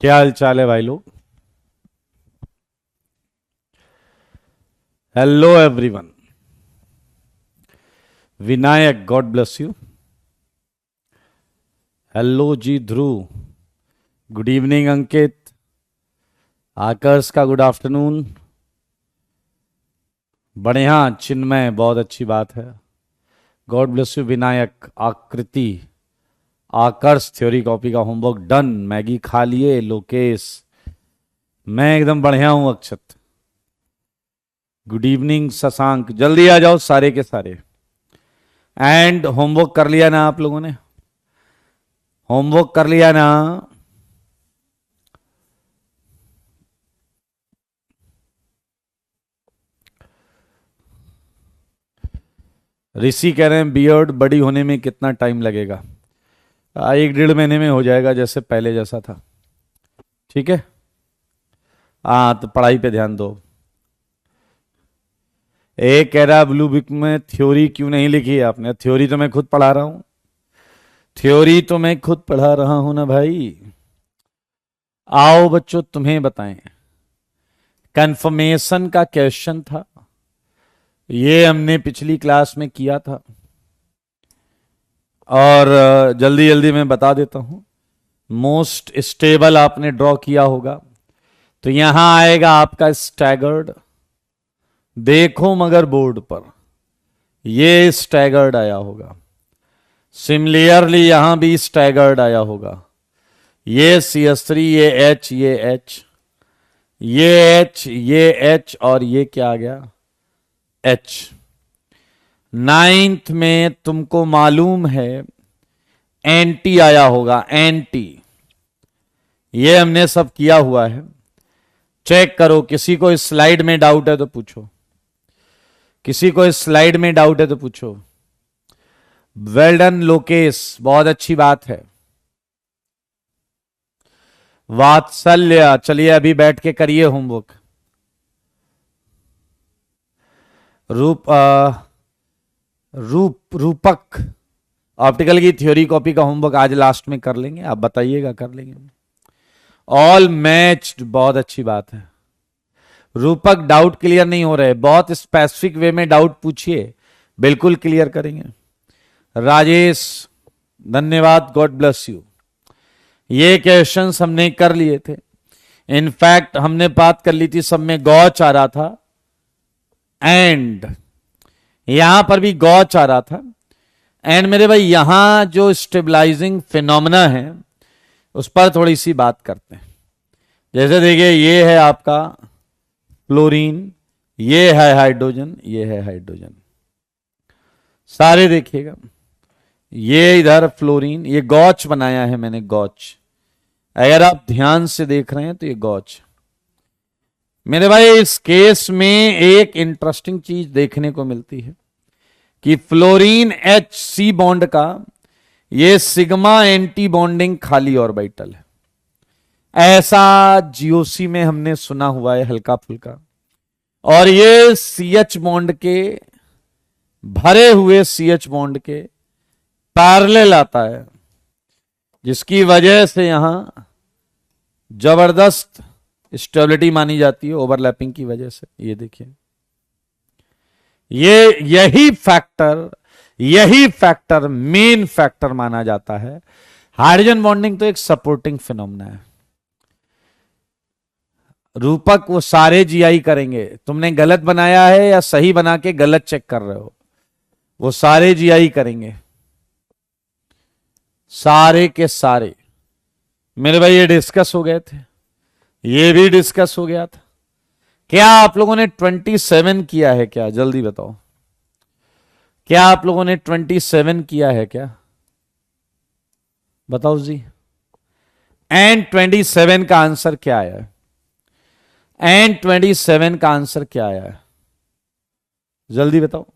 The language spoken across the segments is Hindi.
क्या हाल चाल है भाई लोग। Hello everyone. Vinayak, God bless you. Hello ji Dhruv. Good evening Ankit. Aakarsh का गुड आफ्टरनून। बढ़िया चिन्मय, बहुत अच्छी बात है। God bless you Vinayak. Aakriti, Aakarsh theory copy का होमवर्क डन। मैगी खा लिए लोकेश। मैं एकदम बढ़िया हूं अक्षत। Good evening Shashank. जल्दी आ जाओ सारे के सारे। एंड होमवर्क कर लिया ना आप लोगों ने? होमवर्क कर लिया ना? ऋषि कह रहे हैं बियर्ड बड़ी होने में कितना टाइम लगेगा? 1 डेढ़ महीने में हो जाएगा, जैसे पहले जैसा था। ठीक है। हाँ तो पढ़ाई पे ध्यान दो। एक कह रहा ब्लू बुक में थ्योरी क्यों नहीं लिखी है आपने? थ्योरी तो मैं खुद पढ़ा रहा हूं। थ्योरी तो मैं खुद पढ़ा रहा हूं ना भाई। आओ बच्चों तुम्हें बताएं। कंफर्मेशन का क्वेश्चन था, ये हमने पिछली क्लास में किया था। और जल्दी जल्दी मैं बता देता हूं। मोस्ट स्टेबल आपने ड्रॉ किया होगा, तो यहां आएगा आपका स्टैगर्ड। देखो मगर बोर्ड पर ये स्टैगर्ड आया होगा। सिमिलरली यहां भी स्टैगर्ड आया होगा। ये CH3, ये H, ये H, ये H, ये H और ये क्या आ गया? H। नाइन्थ में तुमको मालूम है एंटी आया होगा, एंटी। ये हमने सब किया हुआ है। चेक करो, किसी को इस स्लाइड में डाउट है तो पूछो। किसी को इस स्लाइड में डाउट है तो पूछो। वेल डन लोकेश, बहुत अच्छी बात है। वात्सल्य, चलिए अभी बैठ के करिए होमवर्क। रूपक ऑप्टिकल की थ्योरी कॉपी का होमवर्क आज लास्ट में कर लेंगे, आप बताइएगा कर लेंगे। ऑल मैच्ड, बहुत अच्छी बात है। रूपक डाउट क्लियर नहीं हो रहे, बहुत स्पेसिफिक वे में डाउट पूछिए, बिल्कुल क्लियर करेंगे। राजेश धन्यवाद, गॉड ब्लेस यू। ये क्वेश्चंस हमने कर लिए थे। इनफैक्ट हमने बात कर ली थी, सब में गॉच आ रहा था, एंड यहां पर भी गॉच आ रहा था। एंड मेरे भाई यहां जो स्टेबलाइजिंग फिनोमेना है उस पर थोड़ी सी बात करते हैं। जैसे देखिए, ये है आपका फ्लोरीन, ये है हाइड्रोजन, ये है हाइड्रोजन। सारे देखिएगा, ये इधर फ्लोरीन, ये गॉच बनाया है मैंने, गॉच। अगर आप ध्यान से देख रहे हैं तो ये गॉच। मेरे भाई इस केस में एक इंटरेस्टिंग चीज देखने को मिलती है कि फ्लोरीन HC बॉन्ड का ये सिग्मा एंटी बॉन्डिंग खाली ऑर्बिटल है। ऐसा GOC में हमने सुना हुआ है हल्का फुल्का। और ये CH बॉन्ड के, भरे हुए CH बॉन्ड के पैरेलल आता है, जिसकी वजह से यहां जबरदस्त स्टेबिलिटी मानी जाती है ओवरलैपिंग की वजह से। ये देखिए, ये यही फैक्टर मेन फैक्टर माना जाता है। हाइड्रोजन बॉन्डिंग तो एक सपोर्टिंग फिनोमेना है। रूपक वो सारे GI करेंगे, तुमने गलत बनाया है या सही बना के गलत चेक कर रहे हो, वो सारे GI करेंगे, सारे के सारे। मेरे भाई ये डिस्कस हो गए थे, ये भी डिस्कस हो गया था। क्या आप लोगों ने 27 किया है क्या? जल्दी बताओ, क्या आप लोगों ने 27 किया है क्या? बताओ जी। एंड 27 का आंसर क्या आया है? एंड 27 का आंसर क्या आया है? जल्दी बताओ।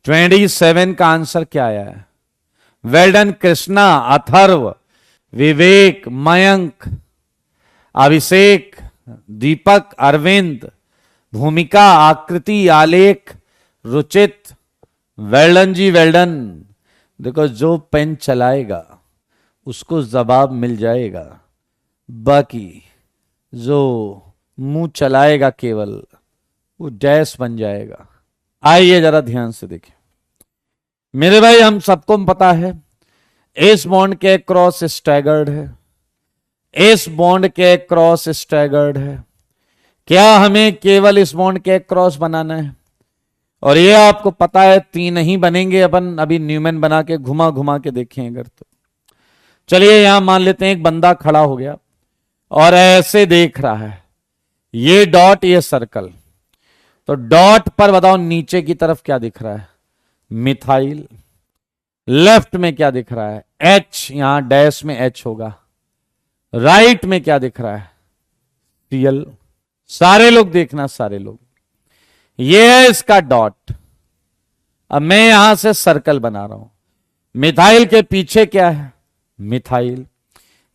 27 का आंसर क्या आया है? वेल डन कृष्णा, अथर्व, विवेक, मयंक, अभिषेक, दीपक, अरविंद, भूमिका, आकृति, आलेख, रुचित। वेल्डन जी वेल्डन। देखो, जो पेन चलाएगा उसको जवाब मिल जाएगा, बाकी जो मुंह चलाएगा केवल वो डैश बन जाएगा। आइए जरा ध्यान से देखें मेरे भाई, हम सबको पता है इस बॉन्ड के क्रॉस स्टैगर्ड है, इस बॉन्ड के क्रॉस स्टैगर्ड है। क्या हमें केवल इस बॉन्ड के क्रॉस बनाना है? और ये आपको पता है 3 ही बनेंगे, अपन अभी न्यूमैन बना के घुमा घुमा के देखें अगर तो। चलिए यहां मान लेते हैं एक बंदा खड़ा हो गया और ऐसे देख रहा है, ये डॉट ये सर्कल, तो डॉट पर बताओ नीचे की तरफ क्या दिख रहा है? मिथाइल। लेफ्ट में क्या दिख रहा है? एच, यहां डैश में एच होगा। राइट में क्या दिख रहा है? सीएल। सारे लोग देखना, सारे लोग, ये है इसका डॉट। अब मैं यहां से सर्कल बना रहा हूं। मिथाइल के पीछे क्या है? मिथाइल।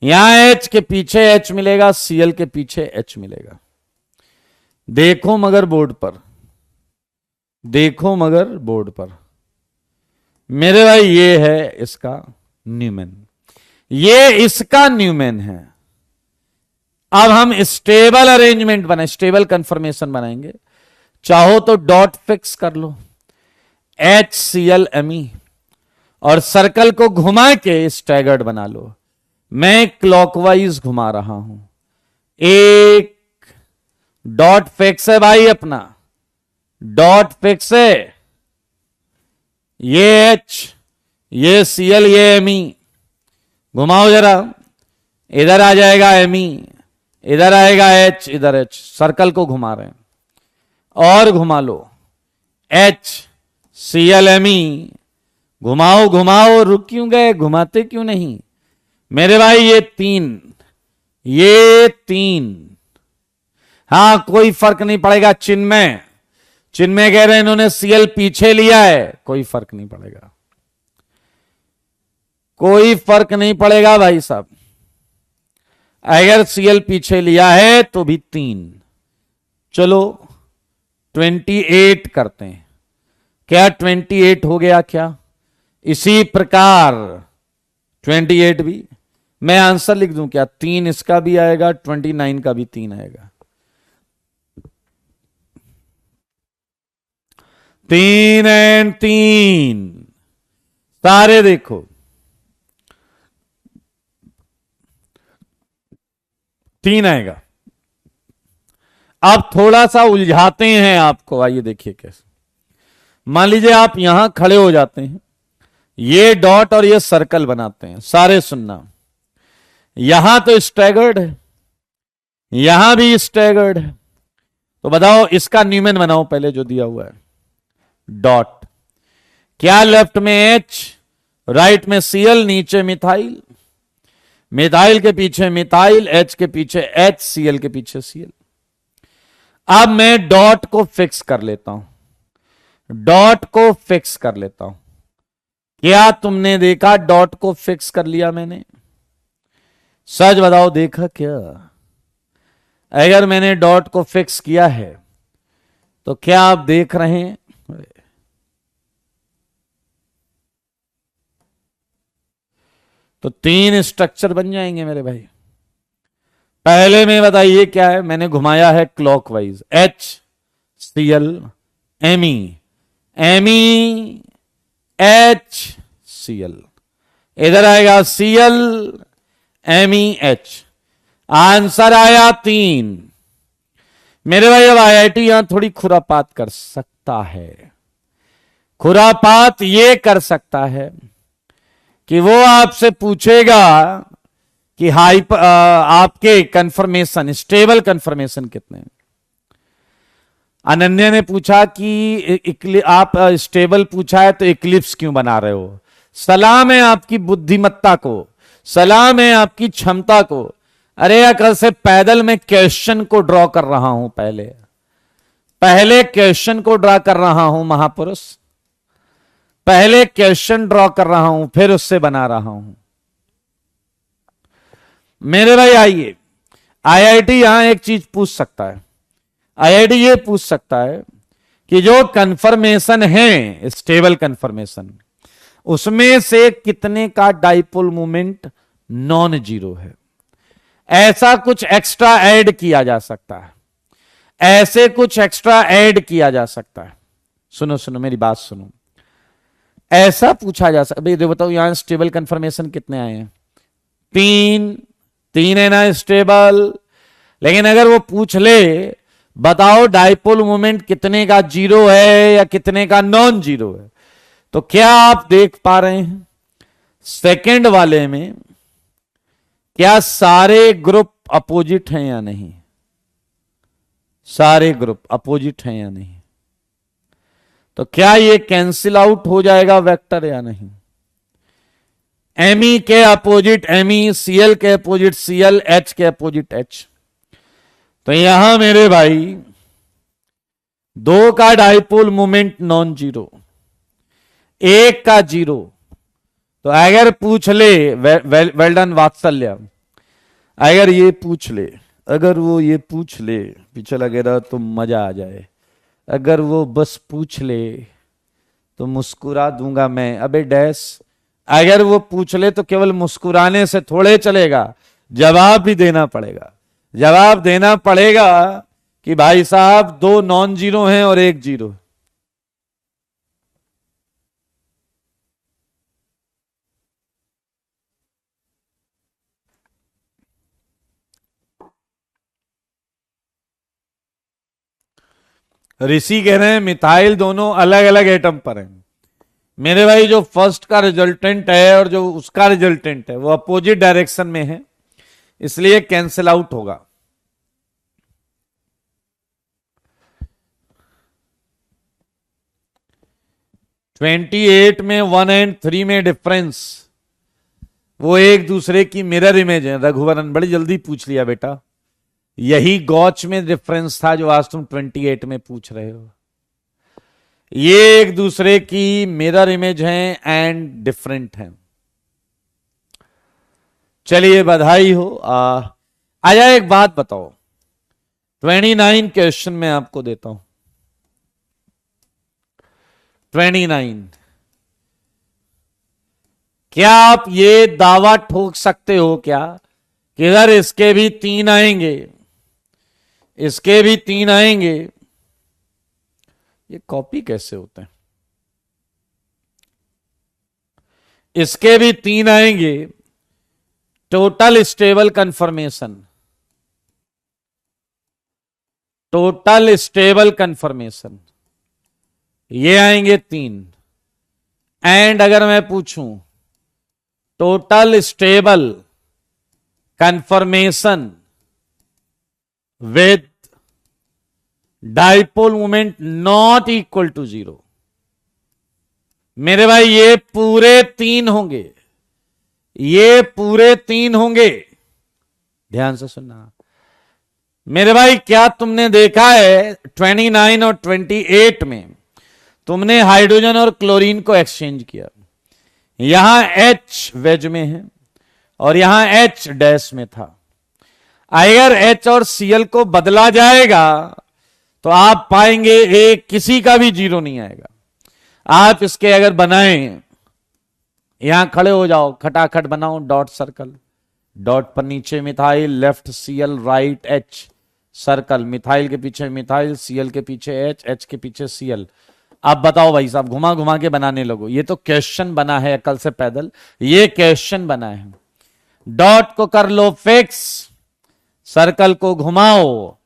यहां एच के पीछे एच मिलेगा, सीएल के पीछे एच मिलेगा। देखो मगर बोर्ड पर, देखो मगर बोर्ड पर मेरे भाई, ये है इसका न्यूमैन, ये इसका न्यूमैन है। अब हम स्टेबल अरेंजमेंट बनाए, स्टेबल कंफर्मेशन बनाएंगे। चाहो तो डॉट फिक्स कर लो, HClMe, और सर्कल को घुमा के स्टैगर्ड बना लो। मैं क्लॉकवाइज घुमा रहा हूं, एक डॉट फिक्स है भाई, अपना डॉट फिक्स है। ये H, ये Cl, ये Me, घुमाओ जरा, इधर आ जाएगा Me, इधर आएगा H, इधर H, सर्कल को घुमा रहे हैं। और घुमा लो, HClMe, घुमाओ घुमाओ, रुक क्यों गए? घुमाते क्यों नहीं मेरे भाई? ये 3, ये 3, हां कोई फर्क नहीं पड़ेगा। चिन्मय, चिन्मय कह रहे हैं इन्होंने Cl पीछे लिया है, कोई फर्क नहीं पड़ेगा, कोई फर्क नहीं पड़ेगा भाई साहब। अगर Cl पीछे लिया है तो भी 3। चलो 28 करते हैं। क्या 28 हो गया क्या? इसी प्रकार 28 भी, मैं आंसर लिख दूं क्या? 3 इसका भी आएगा, 29 का भी 3 आएगा। 3 और 3 सारे देखो, 3 आएगा। अब थोड़ा सा उलझाते हैं आपको, आइए देखिए कैसे। मान लीजिए आप यहां खड़े हो जाते हैं, ये डॉट और ये सर्कल बनाते हैं। सारे सुनना, यहां तो स्टैगर्ड है, यहां भी स्टैगर्ड है, तो बताओ इसका न्यूमैन बनाओ पहले जो दिया हुआ है, डॉट। क्या लेफ्ट में H, राइट में Cl, नीचे मिथाइल, मिथाइल के पीछे मिथाइल, H के पीछे H, Cl के पीछे Cl। अब मैं डॉट को फिक्स कर लेता हूं, डॉट को फिक्स कर लेता हूं। क्या तुमने देखा डॉट को फिक्स कर लिया मैंने? सच बताओ, देखा क्या? अगर मैंने डॉट को फिक्स किया है तो क्या आप देख रहे हैं? तो 3 स्ट्रक्चर बन जाएंगे मेरे भाई। पहले में बताइए क्या है? मैंने घुमाया है clockwise, HCl Me, Me HCl, इधर आएगा Cl MEH। आंसर आया 3 मेरे भाई। अब IIT यहां थोड़ी खुरापात कर सकता है, खुरापात ये कर सकता है कि वो आपसे पूछेगा कि आपके कंफर्मेशन, स्टेबल कंफर्मेशन कितने हैं। अनन्या ने पूछा कि आप स्टेबल पूछा है तो इक्लिप्स क्यों बना रहे हो? सलाम है आपकी बुद्धिमत्ता को, सलाम है आपकी क्षमता को। अरे कल से पैदल मैं क्वेश्चन को ड्रॉ कर रहा हूं, पहले क्वेश्चन को ड्रॉ कर रहा हूं महापुरुष, पहले क्वेश्चन ड्रॉ कर रहा हूं, फिर उससे बना रहा हूं मेरे भाई। आइए, IIT यहां एक चीज पूछ सकता है, IIT ये पूछ सकता है कि जो कंफर्मेशन है, स्टेबल कंफर्मेशन, उसमें से कितने का डाइपोल मोमेंट नॉन जीरो है। ऐसा कुछ एक्स्ट्रा ऐड किया जा सकता है, ऐसे कुछ एक्स्ट्रा ऐड किया जा सकता है। सुनो सुनो मेरी बात सुनो, ऐसा पूछा जा सकता है, बताओ यहां स्टेबल कंफर्मेशन कितने आए हैं? तीन है ना स्टेबल। लेकिन अगर वो पूछ ले बताओ डाइपोल मोमेंट कितने का जीरो है या कितने का नॉन जीरो है, तो क्या आप देख पा रहे हैं सेकंड वाले में क्या सारे ग्रुप अपोजिट हैं या नहीं? सारे ग्रुप अपोजिट हैं या नहीं? तो क्या ये कैंसिल आउट हो जाएगा वेक्टर या नहीं? एमई के अपोजिट एमई, सीएल के अपोजिट सीएल, एच के अपोजिट एच। तो यहां मेरे भाई दो का डाइपोल मोमेंट नॉन जीरो, एक का जीरो। तो अगर पूछ ले, वेल डन वात्सल्य, अगर ये पूछ ले, अगर वो ये पूछ ले पीछे लगेगा तो मजा आ जाए, अगर वो बस पूछ ले तो मुस्कुरा दूंगा मैं। अबे डैश, अगर वो पूछ ले तो केवल मुस्कुराने से थोड़े चलेगा, जवाब भी देना पड़ेगा। जवाब देना पड़ेगा कि भाई साहब दो नॉन जीरो हैं और एक जीरो है। ऋषि कह रहे हैं मिथाइल दोनों अलग अलग एटम पर हैं। मेरे भाई जो फर्स्ट का रिजल्टेंट है और जो उसका रिजल्टेंट है वो अपोजिट डायरेक्शन में है, इसलिए कैंसिल आउट होगा। ट्वेंटी 28 में 1 और 3 में डिफरेंस, वो एक दूसरे की मिरर इमेज है। रघुवरन बड़ी जल्दी पूछ लिया बेटा, यही गॉच में डिफरेंस था जो आज तुम 28 में पूछ रहे हो। ये एक दूसरे की मिरर इमेज हैं एंड डिफरेंट हैं। चलिए बधाई हो। आया एक बात बताओ, 29 क्वेश्चन में आपको देता हूं। 29, क्या आप ये दावा ठोक सकते हो क्या कि इधर इसके भी 3 आएंगे, इसके भी 3 आएंगे? ये कॉपी कैसे होते हैं? इसके भी 3 आएंगे, total stable conformation, total stable conformation ये आएंगे 3। एंड अगर मैं पूछूं total stable conformation with dipole moment not equal to zero, मेरे भाई ये पूरे 3 होंगे, ये पूरे 3 होंगे। ध्यान से सुनना मेरे भाई, क्या तुमने देखा है 29 और 28 में तुमने हाइड्रोजन और क्लोरीन को एक्सचेंज किया, यहां H वेज में है और यहां H डैश में था। अगर H और Cl को बदला जाएगा तो आप पाएंगे एक किसी का भी जीरो नहीं आएगा। आप इसके अगर बनाएं, यहां खड़े हो जाओ, खटाखट बनाओ डॉट सर्कल, डॉट पर नीचे methyl, left Cl, right H, circle, methyl के पीछे मिथाइल, Cl के पीछे H, H के पीछे Cl। अब बताओ भाई साहब, घुमा घुमा के बनाने लगो। ये तो क्वेश्चन बना है अकल से पैदल, ये क्वेश्चन बना है। डॉट को कर लो फिक्स, सर्कल को घुमाओ,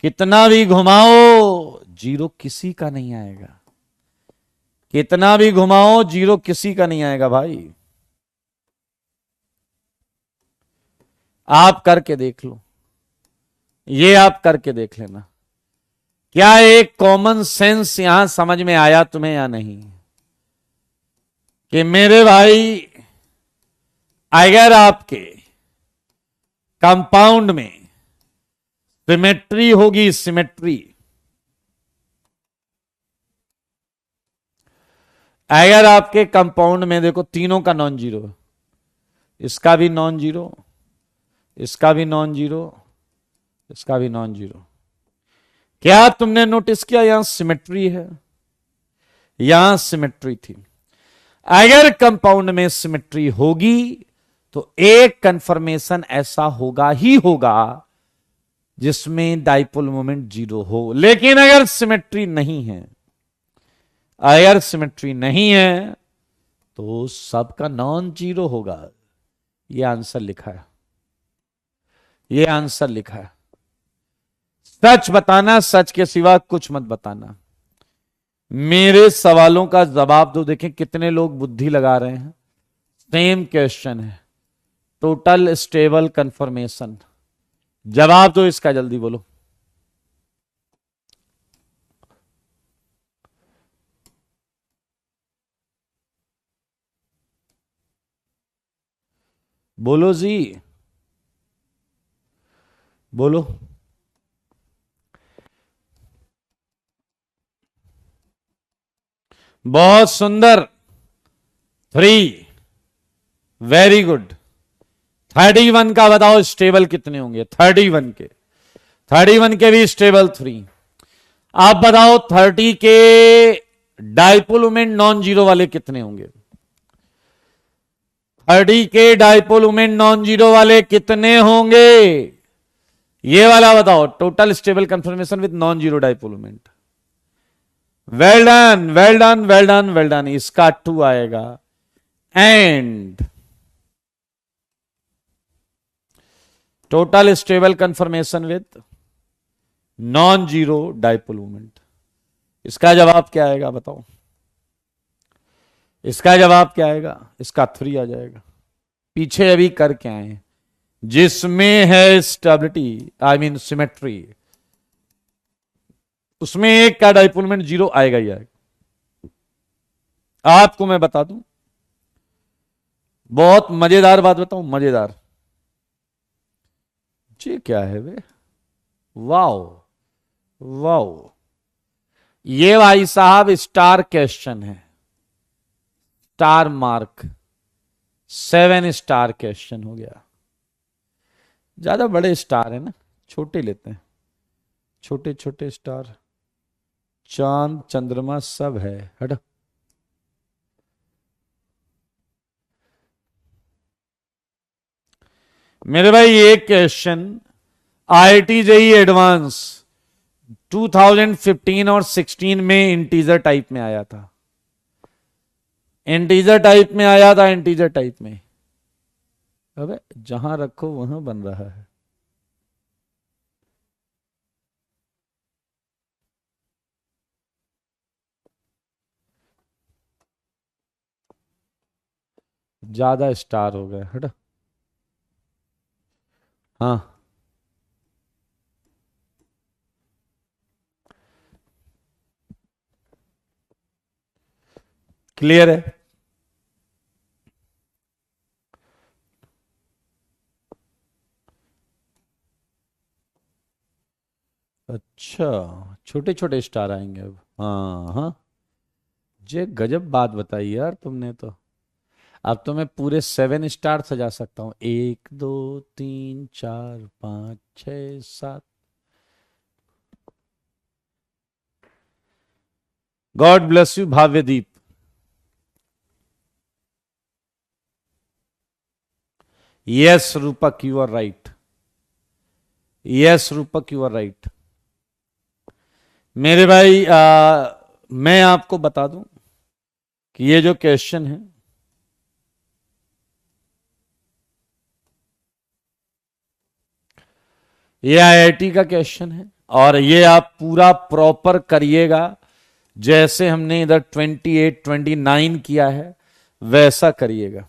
कितना भी घुमाओ जीरो किसी का नहीं आएगा, कितना भी घुमाओ जीरो किसी का नहीं आएगा भाई। आप करके देख लो, ये आप करके देख लेना। क्या एक कॉमन सेंस यहां समझ में आया तुम्हें या नहीं कि मेरे भाई अगर आपके कंपाउंड में सिमेट्री होगी, सिमेट्री, अगर आपके कंपाउंड में देखो तीनों का नॉन जीरो, इसका भी नॉन जीरो, इसका भी नॉन जीरो, इसका भी नॉन जीरो, क्या तुमने नोटिस किया यहां सिमेट्री है, यहां सिमेट्री थी। अगर कंपाउंड में सिमेट्री होगी तो एक कंफर्मेशन ऐसा होगा ही होगा जिसमें डाइपोल मोमेंट 0 हो। लेकिन अगर सिमेट्री नहीं है, अगर सिमेट्री नहीं है तो सबका नॉन जीरो होगा। ये आंसर लिखा है, ये आंसर लिखा है। सच बताना, सच के सिवा कुछ मत बताना। मेरे सवालों का जवाब दो। देखें कितने लोग बुद्धि लगा रहे हैं। सेम क्वेश्चन है, टोटल स्टेबल कंफर्मेशन। जवाब दो इसका, जल्दी बोलो। बोलो जी, बोलो। बहुत सुंदर, 3, वेरी गुड। 31 का बताओ स्टेबल कितने होंगे? 31 के, 31 के भी स्टेबल 3। आप बताओ 30 के डाइपोल मोमेंट नॉन जीरो वाले कितने होंगे? 30 के डाइपोल मोमेंट नॉन जीरो वाले कितने होंगे? ये वाला बताओ, total stable conformation with non zero dipole moment. Well done, well done, well done, well done. इसका 2 आएगा। And total stable conformation with non zero dipole moment. इसका जवाब क्या आएगा बताओ? इसका जवाब क्या आएगा? इसका 3 आ जाएगा। पीछे अभी कर क्या है? जिसमें है स्टेबिलिटी, आई मीन सिमेट्री, उसमें एक का डाइपोल मोमेंट 0 आएगा ही आएगा। आपको मैं बता दूं, बहुत मजेदार बात बताऊं, मजेदार। ये क्या है वे? Wow, wow. ये भाई साहब स्टार क्वेश्चन है, स्टार मार्क, 7 स्टार क्वेश्चन हो गया। ज्यादा बड़े स्टार है ना, छोटे लेते हैं, छोटे छोटे स्टार। चांद चंद्रमा सब है, हट। मेरे भाई ये क्वेश्चन आईआईटी जेईई एडवांस 2015 और 16 में इंटीजर टाइप में आया था। इंटीजर टाइप में आया था, इंटीजर टाइप में। अबे जहां रखो वहां बन रहा है। ज्यादा स्टार हो गए, हट। हाँ, क्लियर है? अच्छा, छोटे छोटे स्टार आएंगे अब। हाँ हाँ, जे गजब बात बताई यार तुमने तो। अब तो मैं पूरे 7 स्टार सजा सकता हूं। 1 2 3 4 5 6 7। God bless you Bhavyadeep. Yes Rupak, you are right. Yes Rupak, you are right. मेरे भाई मैं आपको बता दूं कि ये जो क्वेश्चन है, ये आईआईटी का क्वेश्चन है। और ये आप पूरा प्रॉपर करिएगा, जैसे हमने इधर 28 29 किया है वैसा करिएगा।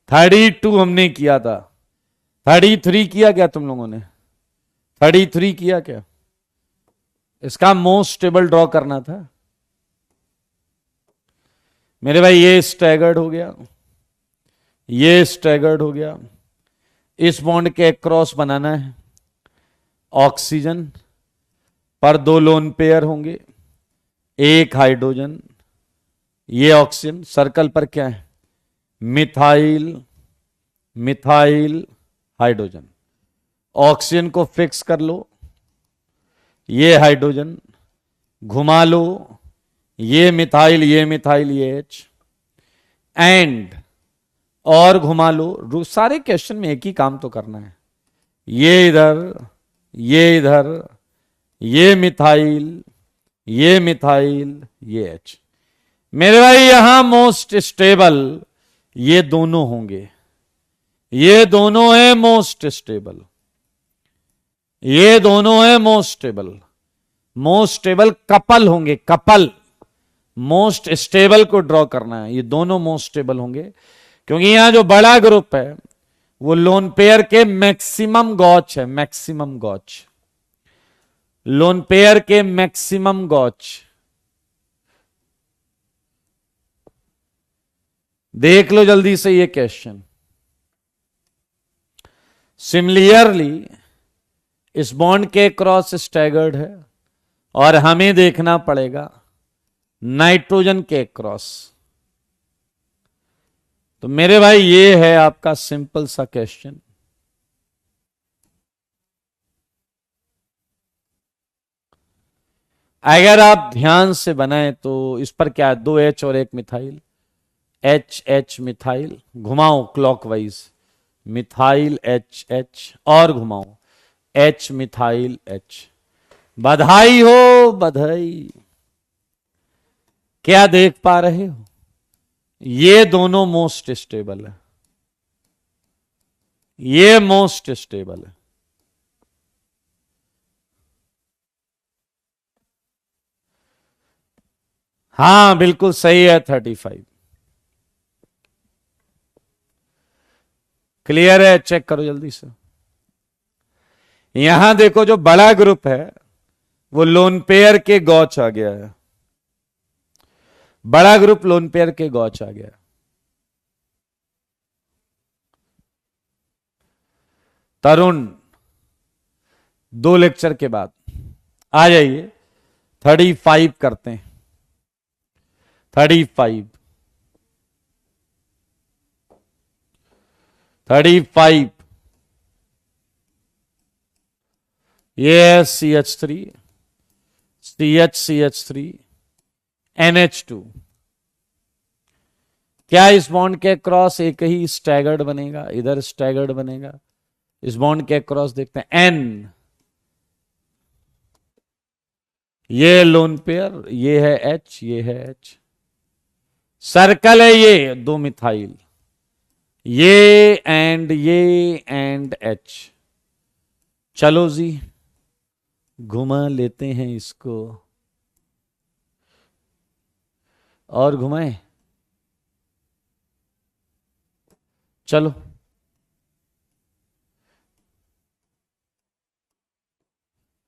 32 हमने किया था, 33 किया क्या तुम लोगों ने? 33 किया क्या? इसका मोस्ट स्टेबल ड्रॉ करना था मेरे भाई। ये स्टैगर्ड हो गया, ये स्टैगर्ड हो गया। इस बॉन्ड के क्रॉस बनाना है। ऑक्सीजन पर 2 लोन पेयर होंगे, 1 हाइड्रोजन। ये ऑक्सीजन सर्कल पर क्या है? Methyl, methyl hydrogen. ऑक्सीजन को फिक्स कर लो, ये हाइड्रोजन घुमा लो, ये मिथाइल, ये मिथाइल, ये एच। एंड और घुमा लो। सारे क्वेश्चन में एक ही काम तो करना है, ये इधर, ये इधर, ये मिथाइल, ये मिथाइल, ये एच। मेरे भाई यहां मोस्ट स्टेबल ये दोनों होंगे, ये दोनों है मोस्ट स्टेबल, ये दोनों है most stable. Most stable couple होंगे, कपल। मोस्ट स्टेबल को ड्रॉ करना है, ये दोनों मोस्ट स्टेबल होंगे, क्योंकि यहां जो बड़ा ग्रुप है वो लोन पेयर के मैक्सिमम गॉच है, मैक्सिमम गॉच, लोन पेयर के मैक्सिमम गॉच। देख लो जल्दी से ये क्वेश्चन। सिमिलरली इस बॉन्ड के क्रॉस स्टैगर्ड है और हमें देखना पड़ेगा नाइट्रोजन के क्रॉस। तो मेरे भाई ये है आपका सिंपल सा क्वेश्चन। अगर आप ध्यान से बनाएं तो इस पर क्या है, 2 H और 1 मिथाइल, H H मिथाइल, घुमाओ क्लॉकवाइज, मिथाइल H H और घुमाओ H मिथाइल H। बधाई हो, बधाई। क्या देख पा रहे हो, ये दोनों मोस्ट स्टेबल है, ये मोस्ट स्टेबल है। हां बिल्कुल सही है, 35। क्लियर है, चेक करो जल्दी से। यहां देखो जो बड़ा ग्रुप है वो लोन पेयर के गॉच आ गया है, बड़ा ग्रुप लोन पेयर के गॉच आ गया। तरुण 2 लेक्चर के बाद आ जाइए, 35 करते हैं, 35 35। ये है CH3 CH3 NH2। क्या इस बॉन्ड के क्रॉस एक ही स्टैगर्ड बनेगा, इधर स्टैगर्ड बनेगा। इस बॉन्ड के क्रॉस देखते हैं, N, ये लोन पेयर, ये है H, ये है H, सर्कल है ये 2 मिथाइल, ये एंड H। चलो जी घुमा लेते हैं इसको, और घुमाएं, चलो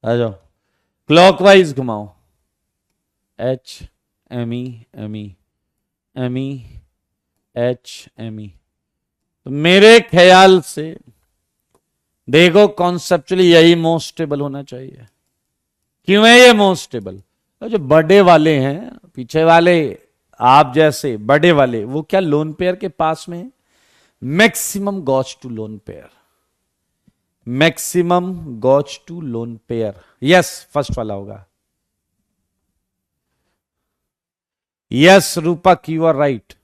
आ जाओ, क्लॉकवाइज घुमाओ, H Me Me Me H Me। तो मेरे ख्याल से देखो कॉन्सेप्चुअली यही मोस्ट स्टेबल होना चाहिए। क्यों है ये मोस्ट स्टेबल? जो बड़े वाले हैं, पीछे वाले आप जैसे बड़े वाले, वो क्या लोन पेयर के पास में है? Maximum gauche to lone pair, maximum gauche to lone pair. Yes, first वाला होगा। Yes Rupak, you are right,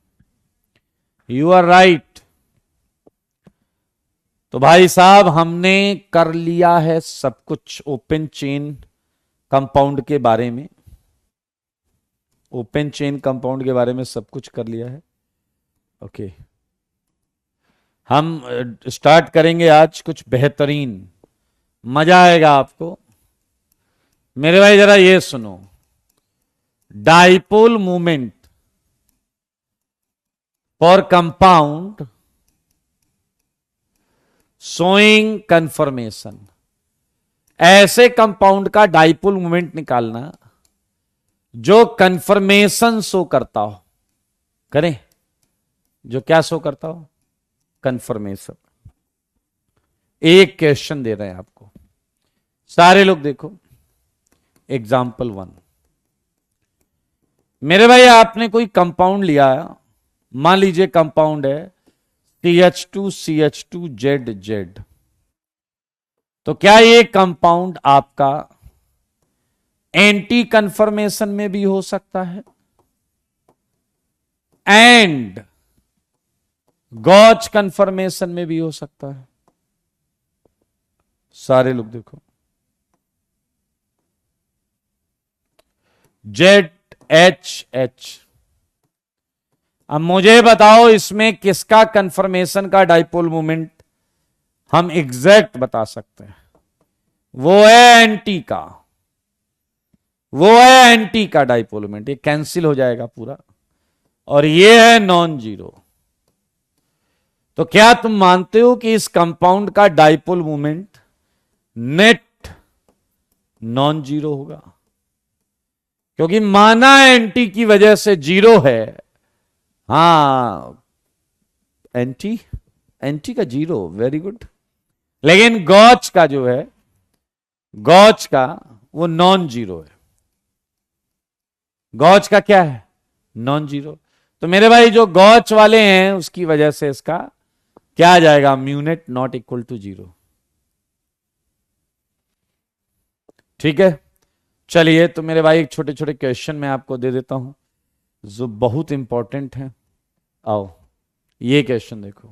you are right. तो भाई साहब हमने कर लिया है सब कुछ ओपन चेन कंपाउंड के बारे में, ओपन चेन कंपाउंड के बारे में सब कुछ कर लिया है। ओके, हम स्टार्ट करेंगे आज कुछ बेहतरीन, मजा आएगा आपको। मेरे भाई जरा ये सुनो, dipole movement for compound showing conformation. ऐसे कंपाउंड का डाइपोल मूवमेंट निकालना जो कन्फर्मेशन शो करता हो। करें, जो क्या शो करता हो? कन्फर्मेशन। एक क्वेश्चन दे रहे हैं आपको, सारे लोग देखो। एग्जाम्पल 1, मेरे भाई आपने कोई कंपाउंड लिया, मान लीजिए कंपाउंड है CH2CH2ZZ। तो क्या ये कंपाउंड आपका एंटी कन्फर्मेशन में भी हो सकता है? एंड गॉच कंफर्मेशन में भी हो सकता है। सारे लोग देखो, ZHH। अब मुझे बताओ इसमें किसका कंफर्मेशन का डाइपोल मोमेंट हम एग्जैक्ट बता सकते हैं। वो है एंटी का, वो है एंटी का डाइपोल मोमेंट, ये कैंसिल हो जाएगा पूरा, और ये है नॉन जीरो। तो क्या तुम मानते हो कि इस कंपाउंड का dipole moment net non zero होगा? क्योंकि माना एंटी की वजह से जीरो है। हाँ, एंटी एंटी का जीरो, वेरी गुड। लेकिन गॉच का जो है, गॉच का वो नॉन जीरो है। गॉच का क्या है? Non zero. तो मेरे भाई जो गॉच वाले हैं उसकी वजह से इसका क्या आ जाएगा? म्यूनेट नॉट इक्वल टू जीरो। ठीक है, चलिए तो मेरे भाई एक छोटे छोटे क्वेश्चन मैं आपको दे देता हूं जो बहुत इंपॉर्टेंट है। आओ ये क्वेश्चन देखो।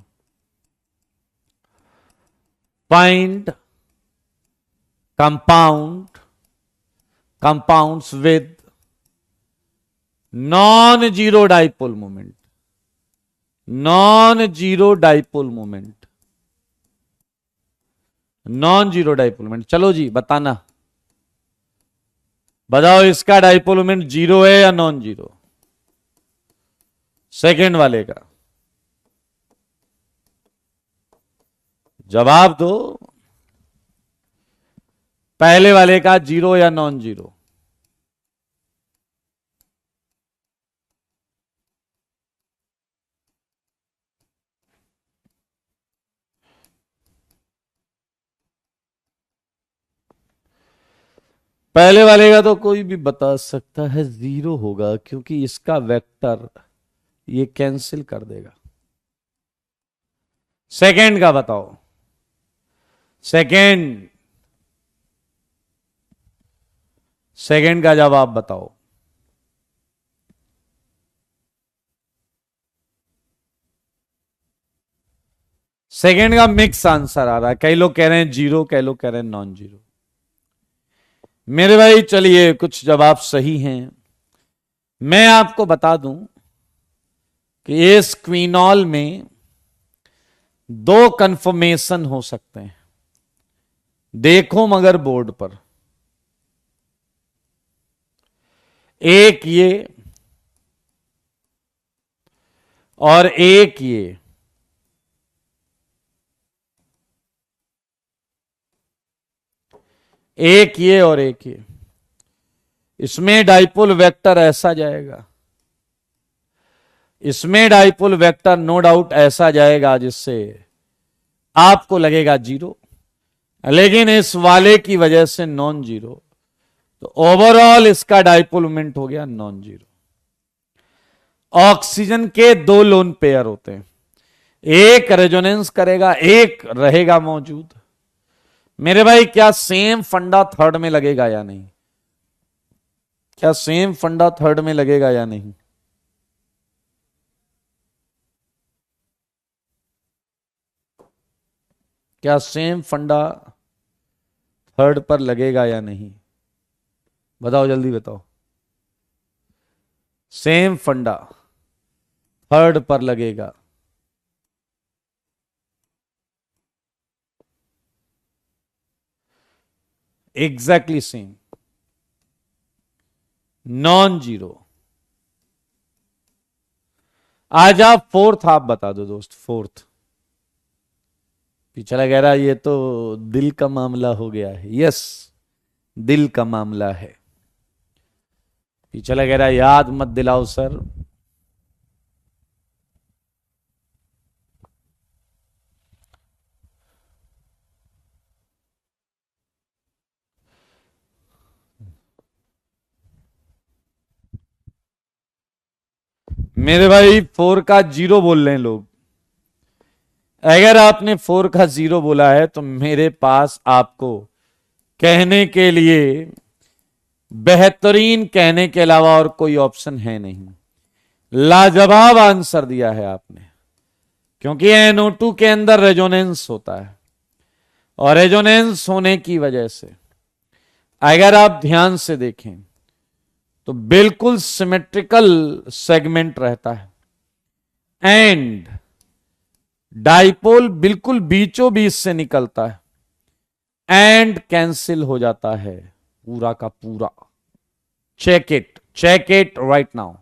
Find compounds with non zero dipole moment, non zero dipole moment, non zero dipole moment. चलो जी बताना, बताओ इसका डाइपोल मोमेंट जीरो है या नॉन जीरो? सेकंड वाले का जवाब दो। पहले वाले का जीरो या नॉन जीरो? पहले वाले का तो कोई भी बता सकता है जीरो होगा, क्योंकि इसका वेक्टर ये कैंसिल कर देगा। सेकंड का बताओ, सेकंड का जवाब बताओ। सेकंड का मिक्स आंसर आ रहा है, कई लोग कह रहे हैं जीरो, कई लोग कह रहे हैं नॉन जीरो। मेरे भाई चलिए कुछ जवाब सही हैं। मैं आपको बता दूं कि इस क्विनॉल में दो कंफर्मेशन हो सकते हैं। देखो मगर बोर्ड पर, एक ये और एक ये। एक ये और एक ये। इसमें डाइपोल वेक्टर ऐसा जाएगा, इसमें डाइपोल वेक्टर नो डाउट ऐसा जाएगा जिससे आपको लगेगा जीरो, लेकिन इस वाले की वजह से नॉन जीरो। तो ओवरऑल इसका डाइपोल मोमेंट हो गया नॉन जीरो। ऑक्सीजन के दो लोन पेयर होते हैं, एक रेजोनेंस करेगा, एक रहेगा मौजूद। मेरे भाई क्या सेम फंडा थर्ड में लगेगा या नहीं? क्या सेम फंडा थर्ड में लगेगा या नहीं? क्या सेम फंडा थर्ड पर लगेगा या नहीं? बताओ जल्दी बताओ। सेम फंडा थर्ड पर लगेगा। Exactly same, non zero. आज आप फोर्थ आप बता दो दोस्त, फोर्थ। पिछला कह रहा ये तो दिल का मामला हो गया है। यस, दिल का मामला है। पिछला कह रहा याद मत दिलाओ सर। मेरे भाई फोर का जीरो बोल रहे हैं लोग। अगर आपने फोर का जीरो बोला है तो मेरे पास आपको कहने के लिए बेहतरीन कहने के अलावा और कोई ऑप्शन है नहीं। लाजवाब आंसर दिया है आपने। क्योंकि NO2 के अंदर रेजोनेंस होता है, और रेजोनेंस होने की वजह से अगर आप ध्यान से देखें तो बिल्कुल सिमेट्रिकल सेगमेंट रहता है, एंड डाइपोल बिल्कुल बीचों बीच से निकलता है, एंड कैंसिल हो जाता है पूरा का पूरा। Check it right now,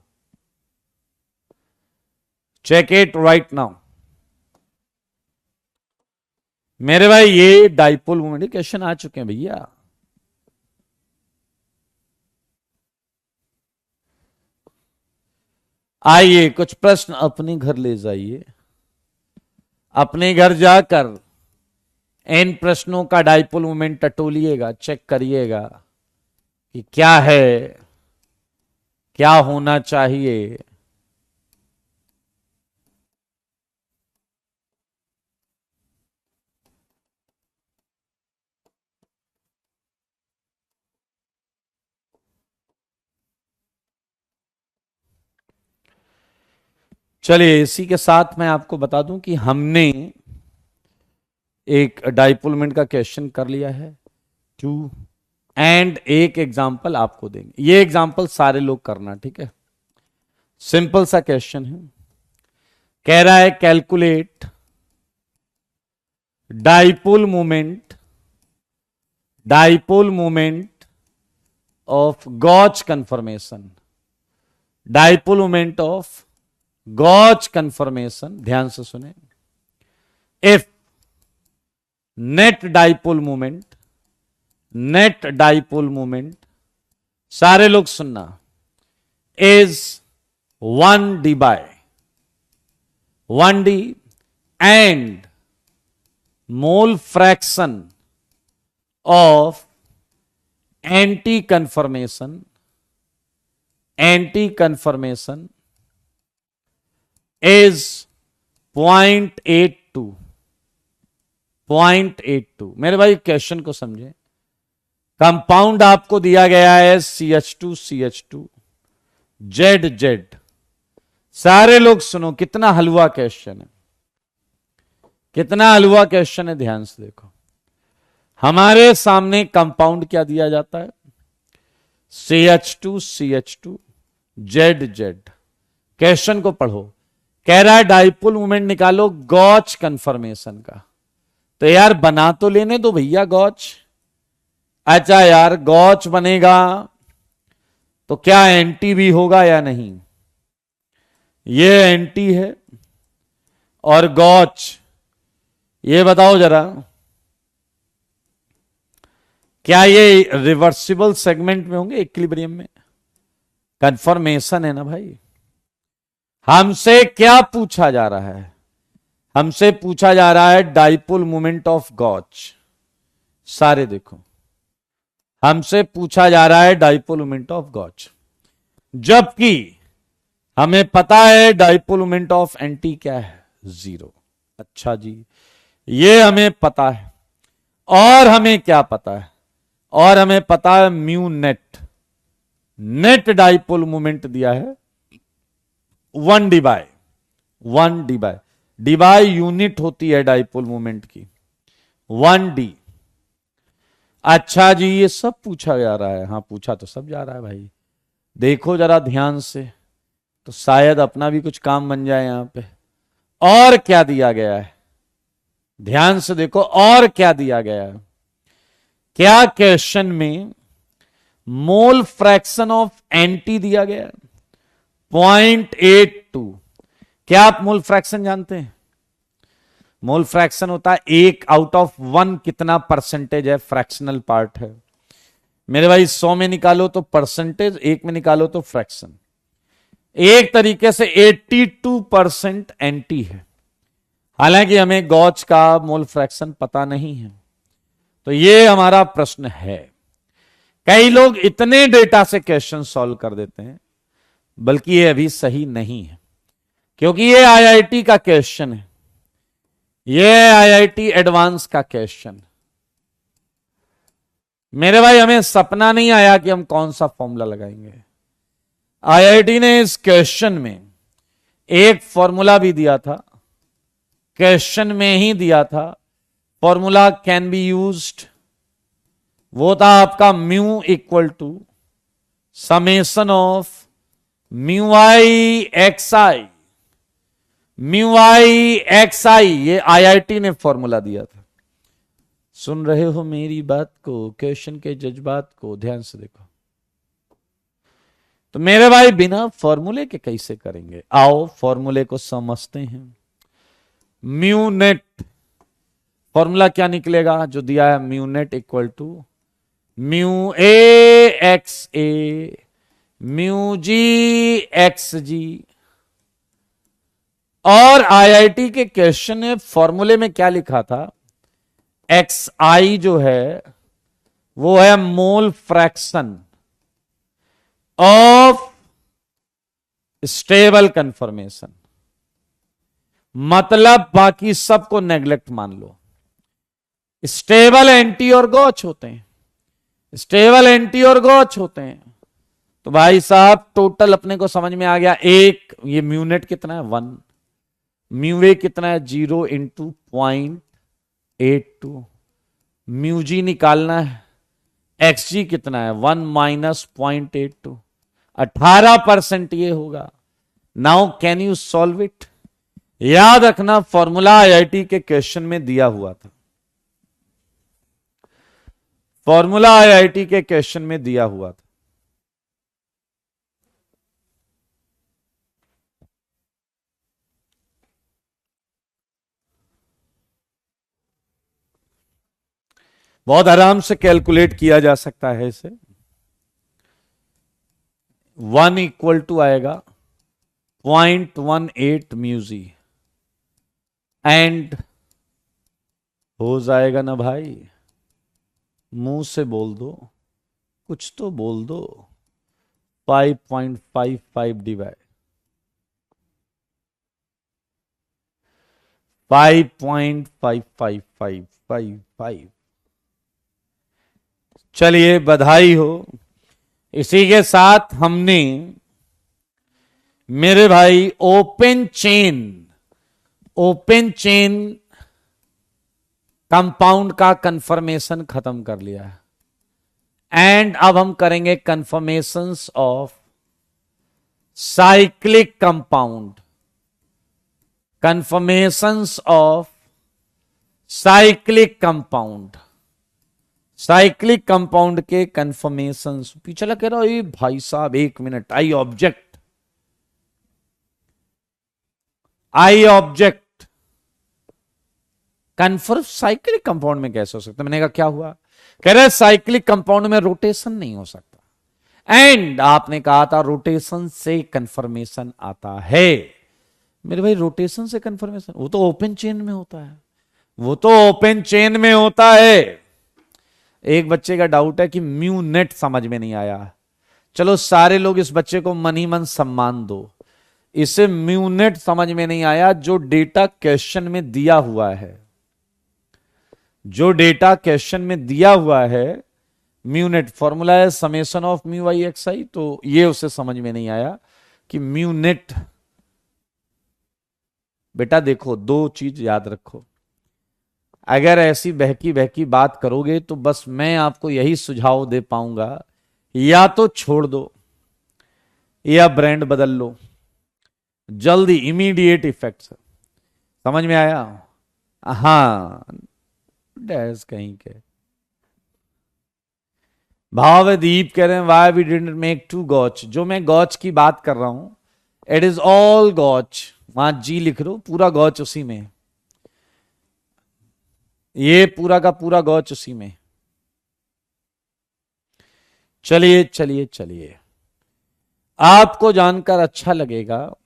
check it right now. मेरे भाई ये डाइपोल मोमेंट क्वेश्चन आ चुके हैं भैया। आइए कुछ प्रश्न अपने घर ले जाइए, अपने घर जाकर इन प्रश्नों का डाइपोल मोमेंट टटोलिएगा, चेक करिएगा कि क्या है, क्या होना चाहिए। चलिए इसी के साथ मैं आपको बता दूं कि हमने एक डाइपोल मोमेंट का क्वेश्चन कर लिया है 2, एंड एक एग्जाम्पल आपको देंगे। ये एग्जाम्पल सारे लोग करना, ठीक है, सिंपल सा क्वेश्चन है। कह रहा है calculate dipole moment of gauche conformation, dipole moment of gauche conformation. ध्यान से सुने। इफ नेट डाइपोल मोमेंट, सारे लोग सुनना, is 1d and mole fraction of anti conformation is 0.82। मेरे भाई क्वेश्चन को समझे। कंपाउंड आपको दिया गया है CH2 ZZ। सारे लोग सुनो, कितना हलवा क्वेश्चन है, कितना हलवा क्वेश्चन है। ध्यान से देखो, हमारे सामने कंपाउंड क्या दिया जाता है, CH2 ZZ। क्वेश्चन को पढ़ो, कह रहा है डाइपोल मोमेंट निकालो गॉच कन्फर्मेशन का। तो यार बना तो लेने दो भैया गॉच। अच्छा यार गॉच बनेगा तो क्या एंटी भी होगा या नहीं? ये एंटी है और गॉच, ये बताओ जरा, क्या ये रिवर्सिबल सेगमेंट में होंगे, इक्विलिब्रियम में? कन्फर्मेशन है ना भाई। हमसे क्या पूछा जा रहा है? हमसे पूछा जा रहा है डाइपोल मोमेंट ऑफ गॉच। सारे देखो, हमसे पूछा जा रहा है डाइपोल मोमेंट ऑफ गॉच, जबकि हमें पता है डाइपोल मोमेंट ऑफ एंटी क्या है, 0। अच्छा जी, ये हमें पता है। और हमें क्या पता है? और हमें पता है म्यू नेट डाइपोल मोमेंट दिया है 1d बाय यूनिट होती है डाइपोल मोमेंट की 1d। अच्छा जी, ये सब पूछा जा रहा है? हाँ पूछा तो सब जा रहा है भाई। देखो जरा ध्यान से, तो शायद अपना भी कुछ काम बन जाए यहां पे। और क्या दिया गया है? ध्यान से देखो, और क्या दिया गया है? क्या क्वेश्चन में मोल फ्रैक्शन ऑफ एंटी दिया गया है 0.82। क्या आप मोल फ्रैक्शन जानते हैं? मोल फ्रैक्शन होता है 1 आउट ऑफ 1 कितना परसेंटेज है, फ्रैक्शनल पार्ट है। मेरे भाई 100 में निकालो तो परसेंटेज, 1 में निकालो तो फ्रैक्शन। एक तरीके से 82% एंटी है, हालांकि हमें गॉच का मोल फ्रैक्शन पता नहीं है। तो ये हमारा प्रश्न है। कई लोग इतने डेटा से क्वेश्चन सॉल्व कर देते हैं, बल्कि ये अभी सही नहीं है, क्योंकि ये आईआईटी का क्वेश्चन है, ये आईआईटी एडवांस का क्वेश्चन। मेरे भाई हमें सपना नहीं आया कि हम कौन सा फॉर्मूला लगाएंगे। आईआईटी ने इस क्वेश्चन में एक फॉर्मूला भी दिया था क्वेश्चन में ही दिया था। फॉर्मूला कैन बी यूज्ड, वो था आपका mu equal to summation of mu I X I, mu I X I, ये आईआईटी ने फॉर्मूला दिया था। सुन रहे हो मेरी बात को, क्वेश्चन के जज्बात को ध्यान से देखो। तो मेरे भाई बिना फॉर्मूले के कैसे करेंगे, आओ फॉर्मूले को समझते हैं। म्यू नेट फॉर्मूला क्या निकलेगा जो दिया है, mu net equal to mu A X A mu G X G. और आईआईटी के क्वेश्चन ने फॉर्मूले में क्या लिखा था, एक्स आई जो है वो है मोल फ्रैक्शन ऑफ स्टेबल कंफर्मेशन, मतलब बाकी सबको नेग्लेक्ट मान लो। स्टेबल एंटी और गॉच होते हैं, स्टेबल एंटी और गॉच होते हैं। तो भाई साहब टोटल अपने को समझ में आ गया। एक ये म्यूनेट कितना है 1, म्यू ए कितना है 0 इंटू 0.82, म्यू जी निकालना है, एक्स जी कितना है 1 माइनस 0.82, 18% ये होगा। Now can you solve it. याद रखना फॉर्मूला आईआईटी के क्वेश्चन में दिया हुआ था, फॉर्मूला आईआईटी के क्वेश्चन में दिया हुआ था। बहुत आराम से कैलकुलेट किया जा सकता है इसे। 1 इक्वल टू आएगा 0.18 म्यूजी एंड हो जाएगा ना भाई, मुंह से बोल दो, कुछ तो बोल दो, 5.55 डिवाइड 5.5555। चलिए बधाई हो। इसी के साथ हमने मेरे भाई ओपन चेन कंपाउंड का कंफर्मेशन खत्म कर लिया है। एंड अब हम करेंगे confirmations of cyclic compound, confirmations of cyclic compound, cyclic compound के कंफर्मेशंस। पीछे लग कह रहा हो भाई साहब 1 minute, I object confirm cyclic compound में कैसे हो सकता है। मैंने कहा क्या हुआ, कह रहे साइक्लिक कंपाउंड में रोटेशन नहीं हो सकता। एंड आपने कहा था रोटेशन से कंफर्मेशन आता है। मेरे भाई रोटेशन से कंफर्मेशन वो तो ओपन चेन में होता है, वो तो ओपन चेन में होता है। एक बच्चे का डाउट है कि म्यू नेट समझ में नहीं आया। चलो सारे लोग इस बच्चे को मन ही मन सम्मान दो, इसे म्यू नेट समझ में नहीं आया। जो डेटा क्वेश्चन में दिया हुआ है, जो डेटा क्वेश्चन में दिया हुआ है, म्यू नेट फॉर्मूला है summation of mu I X I, तो ये उसे समझ में नहीं आया कि म्यू नेट। बेटा देखो दो चीज याद रखो, अगर ऐसी बहकी बहकी बात करोगे तो बस मैं आपको यही सुझाव दे पाऊंगा, या तो छोड़ दो या ब्रांड बदल लो, जल्दी इमीडिएट इफेक्ट। समझ में आया? हाँ डैश कहीं के। भावदीप कह रहे हैं वाई वी डिडंट मेक 2 गॉच। जो मैं गॉच की बात कर रहा हूं इट इज ऑल गॉच, वहां जी लिख लो, पूरा गॉच उसी में, ये पूरा का पूरा गॉच उसी में। चलिए चलिए चलिए, आपको जानकर अच्छा लगेगा।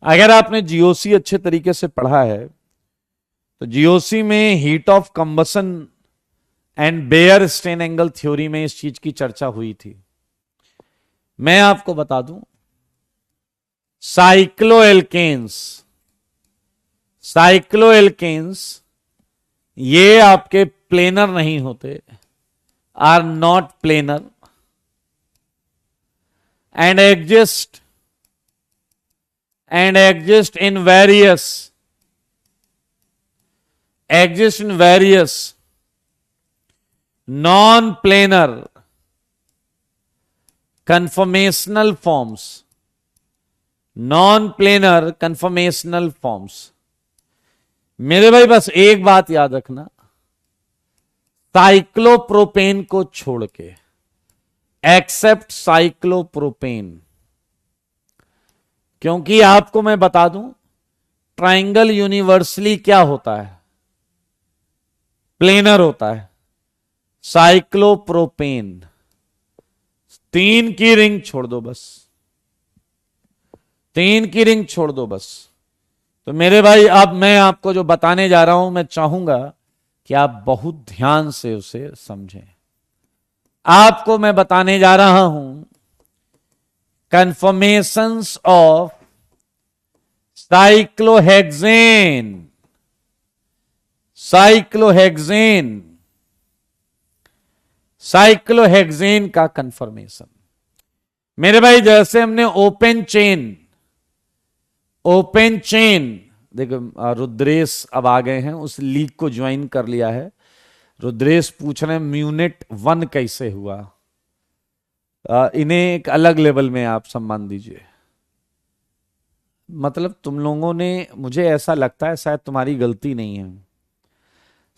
अगर आपने जीओसी अच्छे तरीके से पढ़ा है तो जीओसी में heat of combustion and Baeyer strain angle theory में इस चीज की चर्चा हुई थी। मैं आपको बता दूं, साइक्लोएल्केन्स ये आपके प्लेनर नहीं होते, are not planar and exist and exist in various non-planar conformational forms. Non-planar conformational forms. मेरे भाई बस एक बात याद रखना, साइक्लोप्रोपेन को छोड़ के, एक्सेप्ट साइक्लोप्रोपेन, क्योंकि आपको मैं बता दूं ट्राइंगल यूनिवर्सली क्या होता है, प्लेनर होता है। साइक्लोप्रोपेन 3 की रिंग छोड़ दो बस, 3 की रिंग छोड़ दो बस। तो मेरे भाई अब मैं आपको जो बताने जा रहा हूं, मैं चाहूंगा कि आप बहुत ध्यान से उसे समझें। आपको मैं बताने जा रहा हूं कन्फर्मेशंस ऑफ साइक्लोहेक्सेन। साइक्लोहेक्सेन का कन्फर्मेशन। मेरे भाई जैसे हमने ओपन चेन देखो, रुद्रेश अब आ गए हैं, उस लीग को ज्वाइन कर लिया है। रुद्रेश पूछ रहे हैं म्यूनिट 1 कैसे हुआ। इन्हें एक अलग लेवल में आप सम्मान दीजिए। मतलब तुम लोगों ने, मुझे ऐसा लगता है शायद तुम्हारी गलती नहीं है,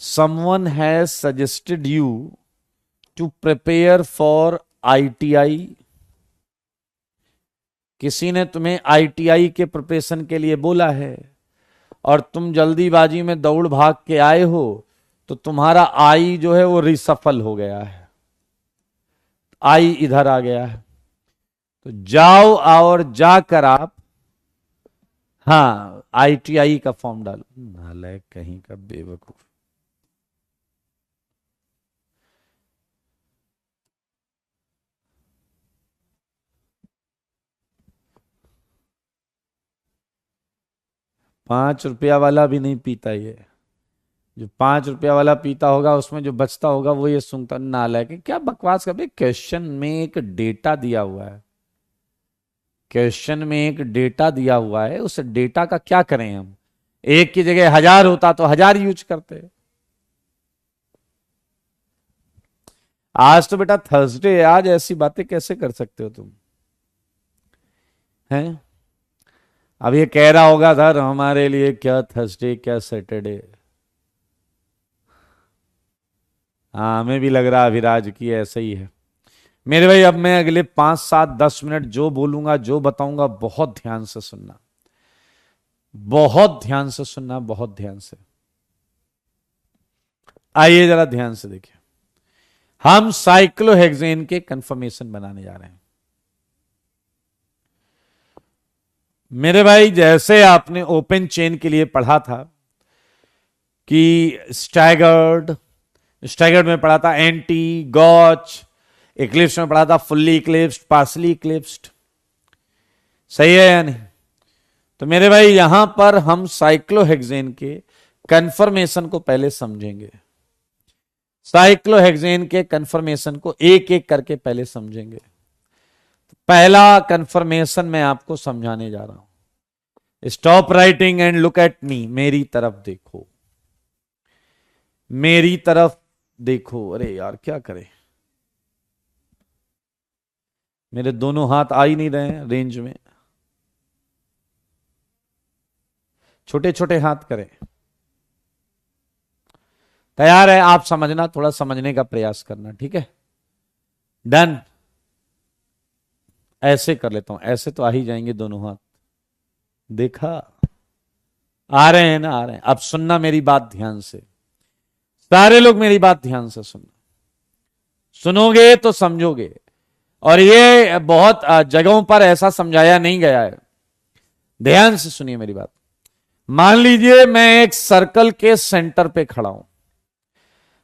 someone has suggested you to prepare for ITI। किसी ने तुम्हें ITI के प्रिपरेशन के लिए बोला है और तुम जल्दीबाजी में दौड़ भाग के आए हो, तो तुम्हारा आई जो है वो रिसफल हो गया है, आई इधर आ गया है। तो जाओ और जाकर आप, हाँ, ITI का फॉर्म डालो। नालायक कहीं का, बेवकूफ। ₹5 वाला भी नहीं पीता ये। जो ₹5 वाला पीता होगा उसमें जो बचता होगा वो ये सूंघता। नालायक, क्या बकवास कर भाई। क्वेश्चन में एक डेटा दिया हुआ है, क्वेश्चन में एक डेटा दिया हुआ है, उस डेटा का क्या करें हम। एक की जगह 1000 होता तो 1000 यूज करते। आज तो बेटा थर्सडे है, आज ऐसी बातें कैसे कर सकते हो तुम, हैं? अब ये कह रहा होगा सर हमारे लिए क्या थर्सडे क्या सैटरडे। हाँ, हमें भी लग रहा है अभिराज की ऐसा ही है। मेरे भाई अब मैं अगले 5, 7, 10 मिनट जो बोलूंगा, जो बताऊंगा, बहुत ध्यान से सुनना, बहुत ध्यान से सुनना, बहुत ध्यान से। आइए जरा ध्यान से देखिए, हम साइक्लोहेक्सेन के कंफर्मेशन बनाने जा रहे हैं। मेरे भाई जैसे आपने ओपन चेन के लिए पढ़ा था कि स्टैगर्ड में पढ़ा था एंटी गॉच, इक्लिप्स में पढ़ा था फुल्ली इक्लिप्स्ड, पार्सली इक्लिप्स्ड, सही है या नहीं? तो मेरे भाई यहां पर हम साइक्लोहेक्सेन के कंफर्मेशन को पहले समझेंगे। साइक्लोहेक्सेन के कंफर्मेशन को एक एक करके पहले समझेंगे। पहला कंफर्मेशन मैं आपको समझाने जा रहा हूं। Stop writing and look at me. मेरी तरफ देखो, मेरी तरफ देखो। अरे यार क्या करें, मेरे दोनों हाथ आ ही नहीं रहे हैं रेंज में, छोटे छोटे हाथ करें। तैयार है? आप समझना, थोड़ा समझने का प्रयास करना, ठीक है? डन। ऐसे कर लेता हूं, ऐसे तो आ ही जाएंगे दोनों हाथ। देखा, आ रहे हैं ना, आ रहे हैं। अब सुनना मेरी बात ध्यान से, सारे लोग मेरी बात ध्यान से सुनना, सुनोगे तो समझोगे। और ये बहुत जगहों पर ऐसा समझाया नहीं गया है, ध्यान से सुनिए मेरी बात। मान लीजिए मैं एक सर्कल के सेंटर पे खड़ा हूं,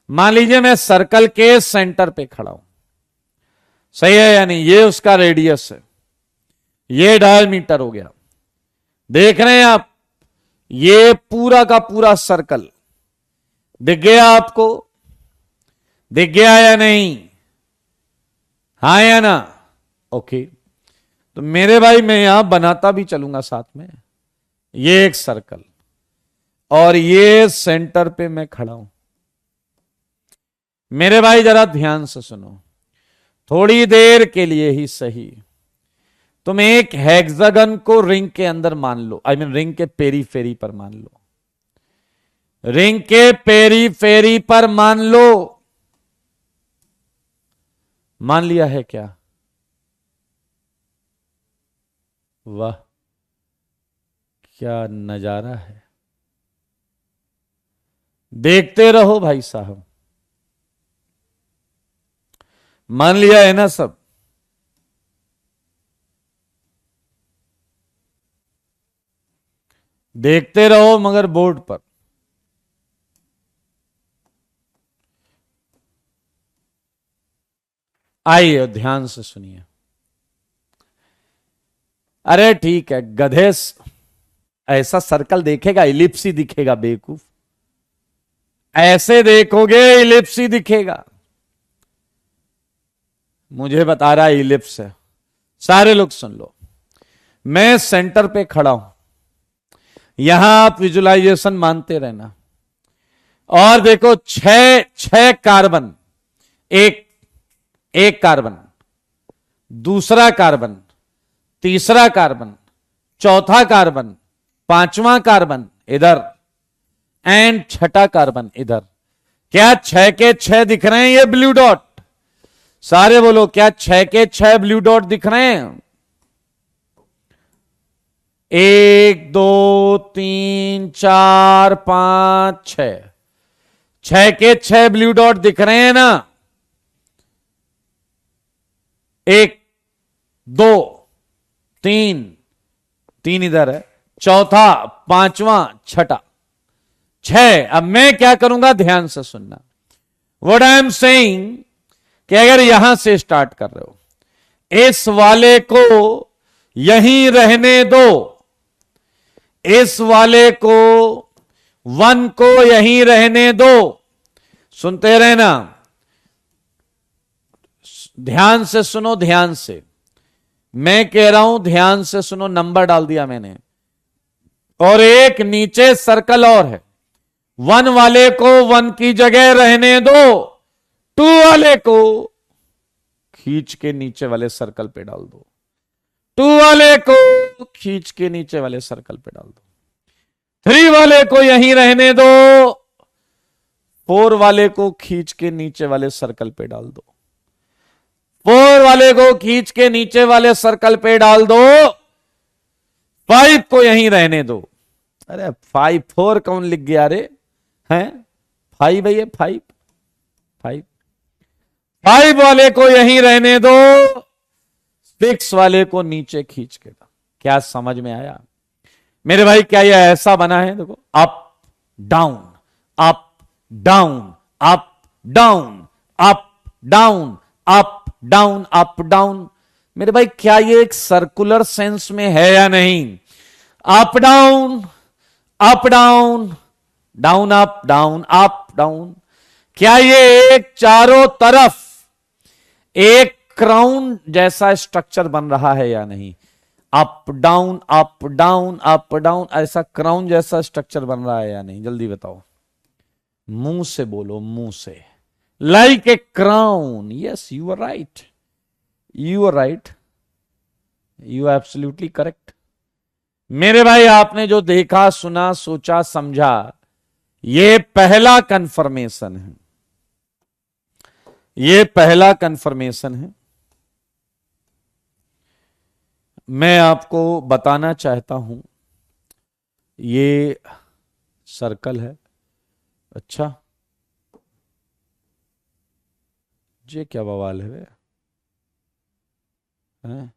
मान लीजिए मैं सर्कल के सेंटर पे खड़ा हूं, सही है या नहीं? ये उसका रेडियस है, ये डायमीटर हो गया। देख रहे हैं आप, ये पूरा का पूरा सर्कल दिख गया आपको? दिख गया या नहीं? हाँ या ना? ओके। तो मेरे भाई मैं यहां बनाता भी चलूंगा साथ में। ये एक सर्कल और ये सेंटर पे मैं खड़ा हूं। मेरे भाई जरा ध्यान से सुनो, थोड़ी देर के लिए ही सही तुम एक हेक्सागन को रिंग के अंदर मान लो, आई मीन रिंग के पेरीफेरी पर मान लो, रिंग के पेरीफेरी पर मान लो। मान लिया है क्या? वाह क्या नजारा है, देखते रहो भाई साहब। मान लिया है ना सब? देखते रहो मगर बोर्ड पर। आइए ध्यान से सुनिए। अरे ठीक है गधे, ऐसा सर्कल देखेगा इलिप्स ही दिखेगा बेवकूफ। ऐसे देखोगे इलिप्स ही दिखेगा। मुझे बता रहा है इलिप्स है। सारे लोग सुन लो, मैं सेंटर पे खड़ा हूं, यहां आप विजुलाइजेशन मानते रहना। और देखो छह कार्बन, एक कार्बन, दूसरा कार्बन, तीसरा कार्बन, चौथा कार्बन, पांचवा कार्बन इधर एंड छठा कार्बन इधर। क्या 6 के 6 दिख रहे हैं ये ब्लू डॉट? सारे बोलो, क्या 6 के 6 ब्लू डॉट दिख रहे हैं? 1 2 3 4 5 6, 6 के 6 ब्लू डॉट दिख रहे हैं ना? 1 2 3, 3 इधर है, चौथा, पांचवा, छठा, 6। अब मैं क्या करूंगा ध्यान से सुनना। व्हाट आई एम सेइंग कि अगर यहां से स्टार्ट कर रहे हो, इस वाले को यहीं रहने दो, इस वाले को 1 को यहीं रहने दो। सुनते रहना, ध्यान से सुनो, ध्यान से मैं कह रहा हूं, ध्यान से सुनो। नंबर डाल दिया मैंने, और एक नीचे सर्कल और है। 1 वाले को 1 की जगह रहने दो, 2 वाले को खींच के नीचे वाले सर्कल पे डाल दो, 2 वाले को खींच के नीचे वाले सर्कल पे डाल दो, 3 वाले को यहीं रहने दो, 4 वाले को खींच के नीचे वाले सर्कल पे डाल दो, 4 वाले को खींच के नीचे वाले सर्कल पे डाल दो, 5 को यहीं रहने दो। अरे 5 4 कौन लिख गया रे? हैं 5 है ये, 5 वाले को यहीं रहने दो, 6 वाले को नीचे खींच के दो। क्या समझ में आया मेरे भाई? क्या ये ऐसा बना है? देखो, up down, up down, up down, up down, up down, up down. मेरे भाई क्या ये एक सर्कुलर सेंस में है या नहीं? Up down, up down, down up, down up, down. क्या ये एक चारों तरफ एक क्राउन जैसा स्ट्रक्चर बन रहा है या नहीं? Up down, up down, up down, ऐसा क्राउन जैसा स्ट्रक्चर बन रहा है या नहीं? जल्दी बताओ, मुंह से बोलो, मुंह से। Like a crown. Yes, you are right, you are right, you are absolutely correct. मेरे भाई आपने जो देखा, सुना, सोचा, समझा, ये पहला कंफर्मेशन है, ये पहला कंफर्मेशन है। मैं आपको बताना चाहता हूं, ये सर्कल है। अच्छा, ये क्या बवाल है वे? हैं?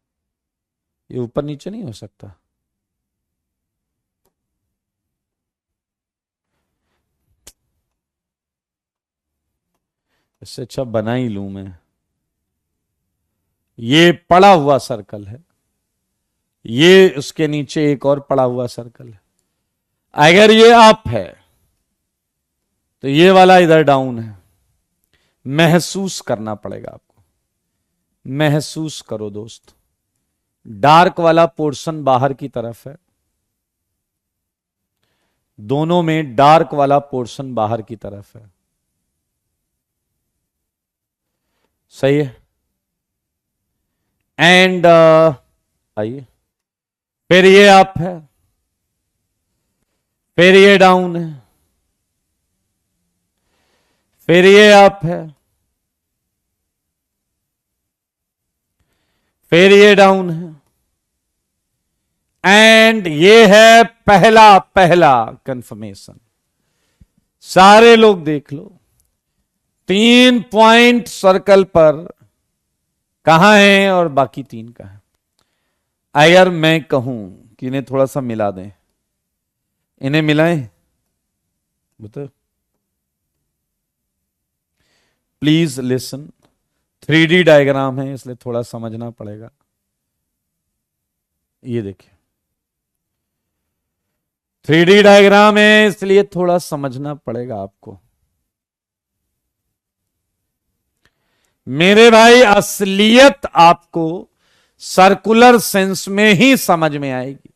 ये ऊपर नीचे नहीं हो सकता? इससे अच्छा बना ही लूं मैं। ये पड़ा हुआ सर्कल है, ये उसके नीचे एक और पड़ा हुआ सर्कल है। अगर ये अप है तो ये वाला इधर डाउन है। महसूस करना पड़ेगा आपको, महसूस करो दोस्त। डार्क वाला पोर्शन बाहर की तरफ है, दोनों में डार्क वाला पोर्शन बाहर की तरफ है। सही है। एंड आइए, फिर ये अप है, फिर ये डाउन है, फिर ये अप है, फिर ये डाउन है, एंड ये है पहला पहला कंफर्मेशन। सारे लोग देख लो, 3 पॉइंट सर्कल पर कहां है और बाकी 3 कहां है। अगर मैं कहूं कि इन्हें थोड़ा सा मिला दें, इन्हें मिलाएं, बताओ प्लीज लिसन। 3D डायग्राम है इसलिए थोड़ा समझना पड़ेगा। ये देखिए 3D डायग्राम है इसलिए थोड़ा समझना पड़ेगा आपको। मेरे भाई असलियत आपको सर्कुलर सेंस में ही समझ में आएगी।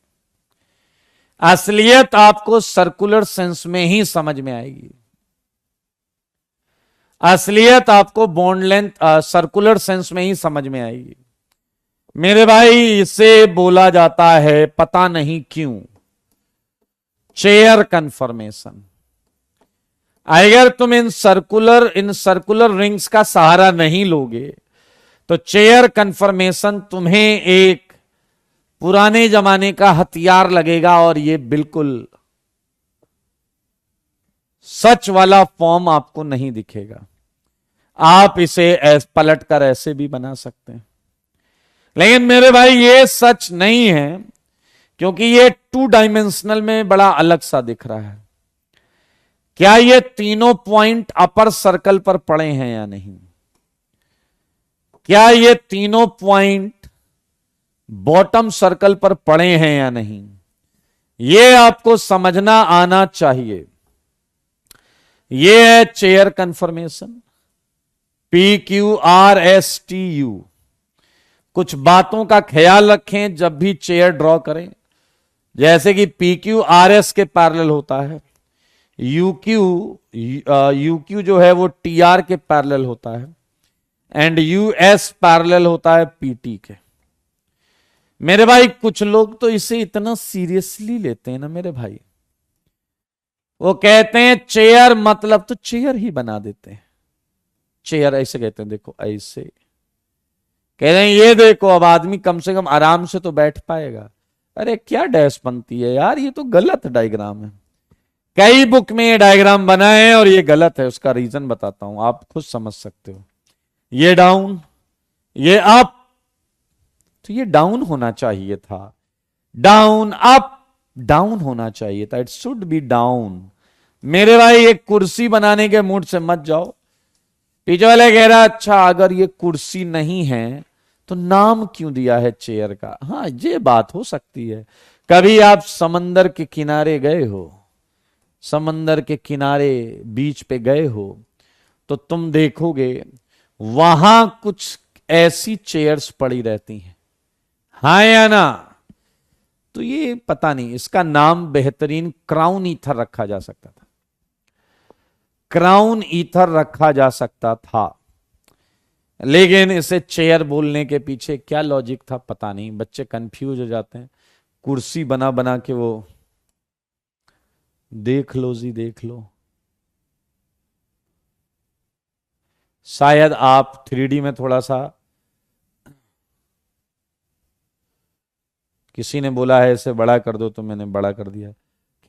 असलियत आपको सर्कुलर सेंस में ही समझ में आएगी। असलियत आपको बॉन्ड लेंथ सर्कुलर सेंस में ही समझ में आएगी। मेरे भाई इसे बोला जाता है, पता नहीं क्यों, चेयर कन्फर्मेशन। अगर तुम इन सर्कुलर रिंग्स का सहारा नहीं लोगे तो चेयर कन्फर्मेशन तुम्हें एक पुराने जमाने का हथियार लगेगा और ये बिल्कुल सच वाला फॉर्म आपको नहीं दिखेगा। आप इसे पलट कर ऐसे भी बना सकते हैं, लेकिन मेरे भाई ये सच नहीं है, क्योंकि ये 2 डायमेंशनल में बड़ा अलग सा दिख रहा है। क्या ये तीनों पॉइंट अपर सर्कल पर पड़े हैं या नहीं? क्या ये तीनों पॉइंट बॉटम सर्कल पर पड़े हैं या नहीं? ये आपको समझना आना चाहिए। ये है चेयर कन्फर्मेशन, PQRSTU। कुछ बातों का ख्याल रखें जब भी चेयर ड्रॉ करें, जैसे कि PQRS के पैरेलल होता है, UQ जो है वो TR के पैरेलल होता है, एंड US पैरेलल होता है PT के। मेरे भाई कुछ लोग तो इसे इतना सीरियसली लेते हैं ना मेरे भाई, वो कहते हैं चेयर मतलब तो चेयर ही बना देते हैं। चेयर ऐसे कहते हैं, देखो ऐसे कह रहे हैं, ये देखो अब आदमी कम से कम आराम से तो बैठ पाएगा। अरे क्या डैश बनती है यार, ये तो गलत डायग्राम है। कई बुक में ये डायग्राम बना है और ये गलत है, उसका रीजन बताता हूं, आप खुद समझ सकते हो। ये डाउन, ये अप, तो ये डाउन होना चाहिए था, डाउन अप, डाउन होना चाहिए था, इट शुड बी डाउन। मेरे भाई एक कुर्सी बनाने के मूड से मत जाओ। पीछे वाले कह रहा अच्छा अगर ये कुर्सी नहीं है तो नाम क्यों दिया है चेयर का? हाँ ये बात हो सकती है। कभी आप समंदर के किनारे गए हो, समंदर के किनारे बीच पे गए हो, तो तुम देखोगे वहां कुछ ऐसी चेयर्स पड़ी रहती हैं, हाँ या ना? तो ये पता नहीं, इसका नाम बेहतरीन क्राउन ईथर रखा जा सकता था, क्राउन ईथर रखा जा सकता था, लेकिन इसे चेयर बोलने के पीछे क्या लॉजिक था पता नहीं। बच्चे कंफ्यूज हो जाते हैं, कुर्सी बना बना के वो देख लो जी, देख लो। शायद आप 3D में थोड़ा सा, किसी ने बोला है इसे बड़ा कर दो तो मैंने बड़ा कर दिया।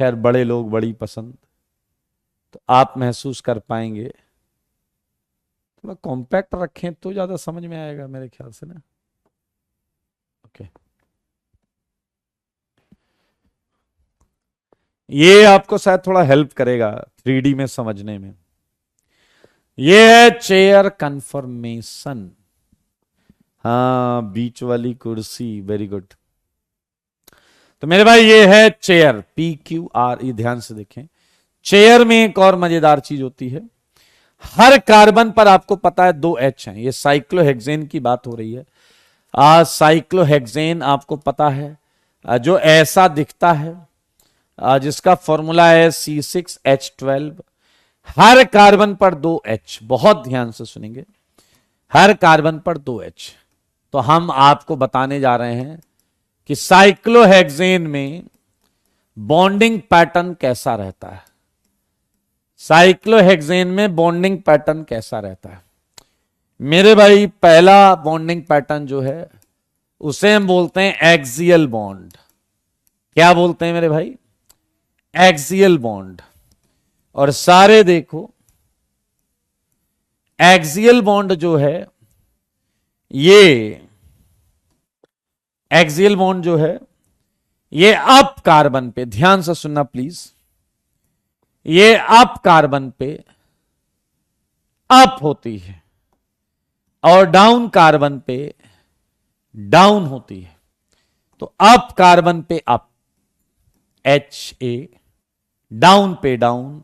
खैर बड़े लोग बड़ी पसंद, तो आप महसूस कर पाएंगे। थोड़ा कॉम्पैक्ट रखें तो ज्यादा समझ में आएगा मेरे ख्याल से ना। ओके, ये आपको शायद थोड़ा हेल्प करेगा 3D में समझने में। ये है चेयर कन्फर्मेशन। हाँ बीच वाली कुर्सी, वेरी गुड। तो मेरे भाई ये है चेयर, PQR। ये ध्यान से देखें, चेयर में एक और मजेदार चीज होती है, हर कार्बन पर आपको पता है 2 H हैं, ये साइक्लोहेक्सेन की बात हो रही है। साइक्लोहेक्सेन आपको पता है, जो ऐसा दिखता है, जिसका फॉर्मूला है C6H12। हर कार्बन पर 2 H, बहुत ध्यान से सुनेंगे, हर कार्बन पर 2 H। तो हम आपको बताने जा रहे हैं कि साइक्लोहेक्सेन में बॉन्डिंग पैटर्न कैसा रहता है। साइक्लोहेक्सेन में बॉन्डिंग पैटर्न कैसा रहता है मेरे भाई। पहला बॉन्डिंग पैटर्न जो है उसे हम बोलते हैं एक्सियल बॉन्ड। क्या बोलते हैं मेरे भाई? Axial bond. और सारे देखो, एक्सियल बॉन्ड जो है, ये एक्सियल बॉन्ड जो है ये अप कार्बन पे, ध्यान से सुनना प्लीज, ये अप कार्बन पे अप होती है और डाउन कार्बन पे डाउन होती है। तो अप कार्बन पे अप HA, डाउन पे डाउन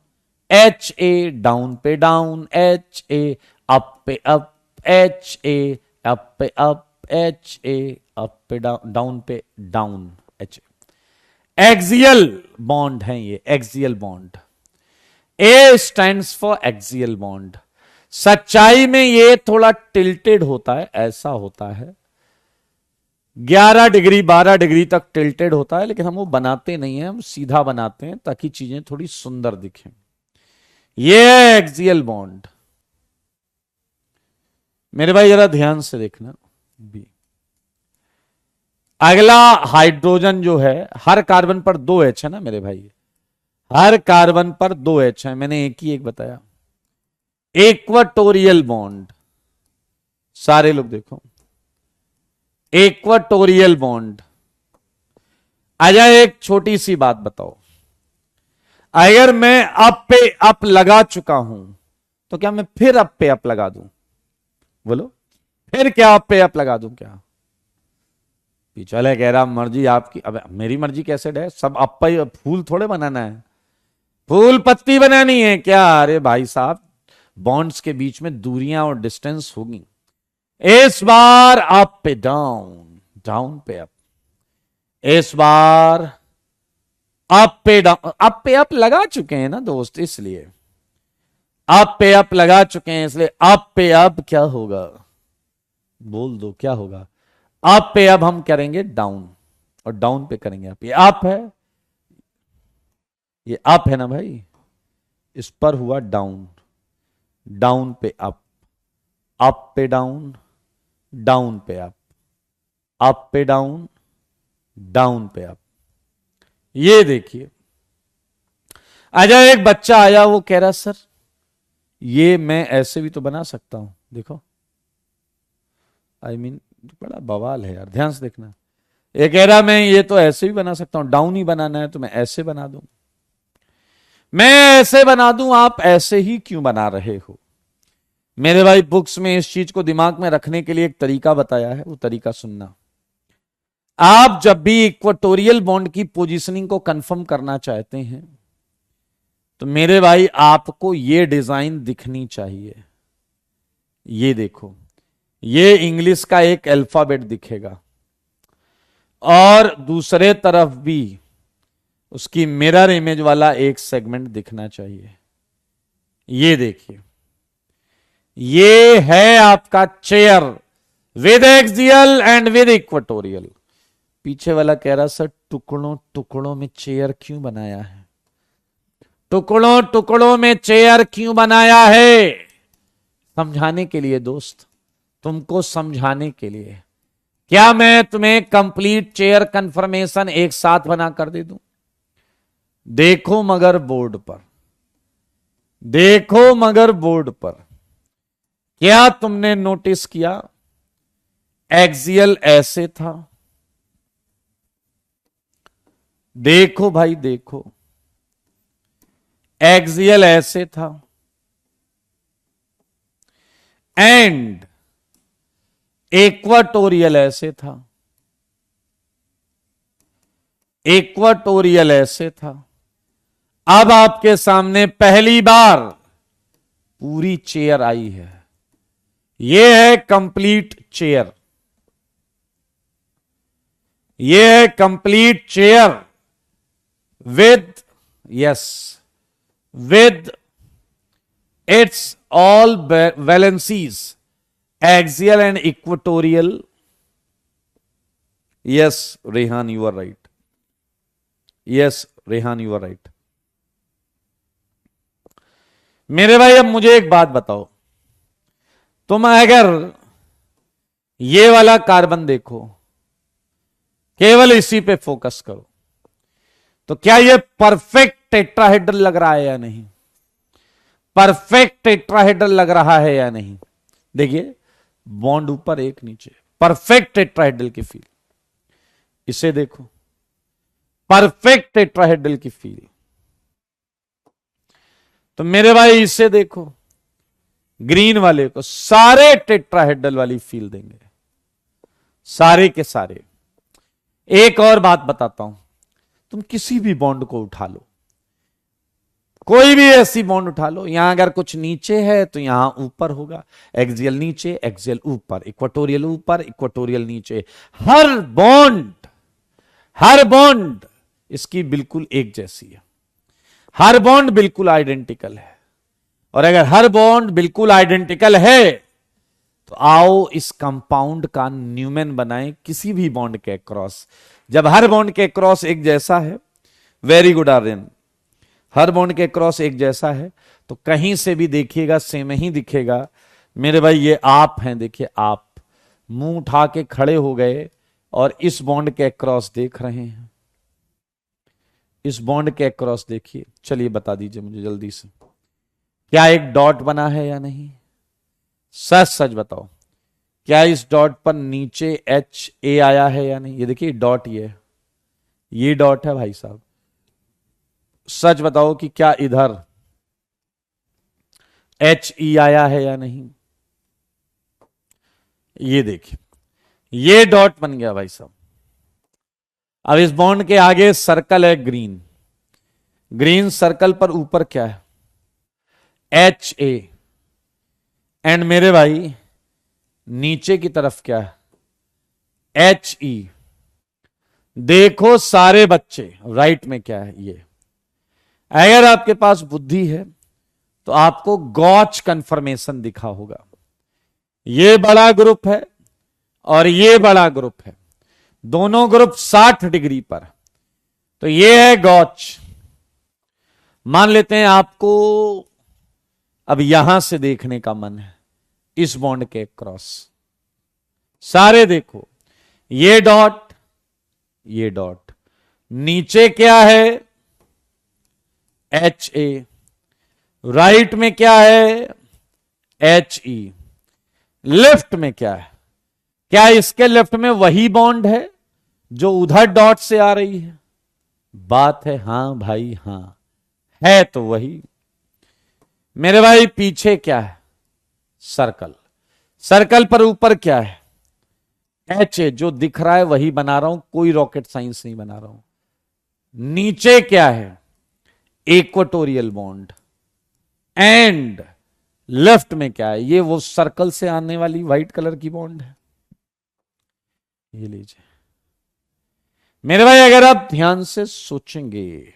HA, डाउन पे डाउन HA, अप पे अप HA, अप पे अप HA, अप पे डाउन पे डाउन HA। एक्सियल बॉन्ड है ये, axial bond. A stands for axial bond. सच्चाई में ये थोड़ा टिल्टेड होता है, ऐसा होता है, 11 डिग्री 12 डिग्री तक टिल्टेड होता है, लेकिन हम वो बनाते नहीं है, हम सीधा बनाते हैं ताकि चीजें थोड़ी सुंदर दिखें। ये है एक्सियल बॉन्ड मेरे भाई, जरा ध्यान से देखना भी। अगला हाइड्रोजन जो है, हर कार्बन पर 2 H है ना मेरे भाई, हर कार्बन पर 2 H है, मैंने एक ही एक बताया। इक्वाटोरियल बॉन्ड, सारे लोग देखो, इक्वाटोरियल बॉन्ड। आजा एक छोटी सी बात बताओ, अगर मैं अप पे अप लगा चुका हूं तो क्या मैं फिर अप पे अप लगा दूं? बोलो, फिर क्या अप पे अप लगा दूं क्या? चले कह रहा मर्जी आपकी। अब मेरी मर्जी कैसे है? सब अप पे फूल थोड़े बनाना है, फूल पत्ती बनानी है क्या? अरे भाई साहब, बॉन्ड्स के बीच में दूरियां और डिस्टेंस होगी। इस बार अप पे डाउन, डाउन पे अप, इस बार अप पे डाउन। अप पे अप लगा चुके हैं ना दोस्त, इसलिए अप पे अप लगा चुके हैं, इसलिए अप पे अप क्या होगा? बोल दो क्या होगा? अप पे अब हम करेंगे डाउन, और डाउन पे करेंगे अप। ये अप है, ये अप है ना भाई, इस पर हुआ डाउन, डाउन पे अप पे डाउन, डाउन पे अप पे डाउन, डाउन पे अप। ये देखिए, आजा एक बच्चा आया, वो कह रहा सर ये मैं ऐसे भी तो बना सकता हूं, देखो I mean, बड़ा बवाल है यार, ध्यान से देखना। ये कह रहा मैं ये तो ऐसे भी बना सकता हूं, डाउन ही बनाना है तो मैं ऐसे बना दूं, मैं ऐसे बना दूं, आप ऐसे ही क्यों बना रहे हो? मेरे भाई बुक्स में इस चीज को दिमाग में रखने के लिए एक तरीका बताया है, वो तरीका सुनना। आप जब भी इक्वाटोरियल बॉन्ड की पोजीशनिंग को कंफर्म करना चाहते हैं तो मेरे भाई आपको ये डिजाइन दिखनी चाहिए। ये देखो, ये इंग्लिश का एक अल्फाबेट दिखेगा और दूसरे तरफ भी उसकी मिरर इमेज वाला एक सेगमेंट दिखना चाहिए। ये देखिए, ये है आपका chair with axial and with equatorial. पीछे वाला कह रहा सर टुकड़ों टुकड़ों में चेयर क्यों बनाया है? टुकड़ों टुकड़ों में चेयर क्यों बनाया है? समझाने के लिए दोस्त, तुमको समझाने के लिए। क्या मैं तुम्हें कंप्लीट चेयर कंफर्मेशन एक साथ बना कर दे दूं? देखो मगर बोर्ड पर, देखो मगर बोर्ड पर, क्या तुमने नोटिस किया? एक्सियल ऐसे था, देखो भाई देखो, एक्सियल ऐसे था एंड इक्वाटोरियल ऐसे था, इक्वाटोरियल ऐसे था। अब आपके सामने पहली बार पूरी चेयर आई है, यह है कंप्लीट चेयर। ये है complete chair with, yes, with its all valencies, axial and equatorial. Yes Rehan, you are right. Yes Rehan, you are right. मेरे भाई अब मुझे एक बात बताओ, तुम अगर ये वाला कार्बन देखो, केवल इसी पे फोकस करो, तो क्या ये परफेक्ट टेट्राहेड्रल लग रहा है या नहीं? परफेक्ट टेट्राहेड्रल लग रहा है या नहीं? देखिए, बॉन्ड ऊपर एक नीचे, परफेक्ट टेट्राहेड्रल की फील। इसे देखो, परफेक्ट टेट्राहेड्रल की फील। तो मेरे भाई इसे देखो, ग्रीन वाले को, सारे टेट्राहेड्रल वाली फील देंगे, सारे के सारे। एक और बात बताता हूं, तुम किसी भी बॉन्ड को उठा लो, कोई भी ऐसी बॉन्ड उठा लो, यहां अगर कुछ नीचे है तो यहां ऊपर होगा, एक्सियल नीचे, एक्सियल ऊपर, इक्वेटोरियल ऊपर, इक्वेटोरियल नीचे। हर बॉन्ड इसकी बिल्कुल एक जैसी है, हर बॉन्ड बिल्कुल आइडेंटिकल है। और अगर हर बॉन्ड बिल्कुल आइडेंटिकल है तो आओ इस कंपाउंड का न्यूमेन बनाएं किसी भी बॉन्ड के अक्रॉस। जब हर बॉन्ड के अक्रॉस एक जैसा है, वेरी गुड आर्यन, हर बॉन्ड के अक्रॉस एक जैसा है, तो कहीं से भी देखिएगा सेम ही दिखेगा। मेरे भाई ये आप हैं, देखिए आप मुंह उठा के खड़े हो गए और इस बॉन्ड के अक्रॉस देख रहे हैं, इस बॉन्ड के अक्रॉस देखिए। चलिए बता दीजिए मुझे जल्दी से, क्या एक डॉट बना है या नहीं? सच सच बताओ, क्या इस डॉट पर नीचे एच ए आया है या नहीं? ये देखिए डॉट, ये डॉट है भाई साहब। सच बताओ कि क्या इधर एच ई आया है या नहीं? ये देखिए, ये डॉट बन गया भाई साहब। अब इस बॉन्ड के आगे सर्कल है ग्रीन, ग्रीन सर्कल पर ऊपर क्या है? H A. एंड मेरे भाई नीचे की तरफ क्या है? H E. देखो सारे बच्चे, राइट में क्या है? ये अगर आपके पास बुद्धि है तो आपको गॉच कन्फर्मेशन दिखा होगा। ये बड़ा ग्रुप है और ये बड़ा ग्रुप है, दोनों ग्रुप 60 डिग्री पर, तो ये है गॉच। मान लेते हैं आपको अब यहां से देखने का मन है, इस बॉन्ड के क्रॉस सारे देखो, ये डॉट, ये डॉट, नीचे क्या है? एच ए, राइट में क्या है? एच ई, लेफ्ट में क्या है? क्या इसके लेफ्ट में वही बॉन्ड है जो उधर डॉट से आ रही है? बात है हां भाई, हां है तो वही। मेरे भाई पीछे क्या है? सर्कल, सर्कल पर ऊपर क्या है? एच ए, जो दिख रहा है वही बना रहा हूं, कोई रॉकेट साइंस नहीं बना रहा हूं। नीचे क्या है? Equatorial bond. एंड लेफ्ट में क्या है? ये वो सर्कल से आने वाली व्हाइट कलर की बॉन्ड है, ये लीजिए। मेरे भाई अगर आप ध्यान से सोचेंगे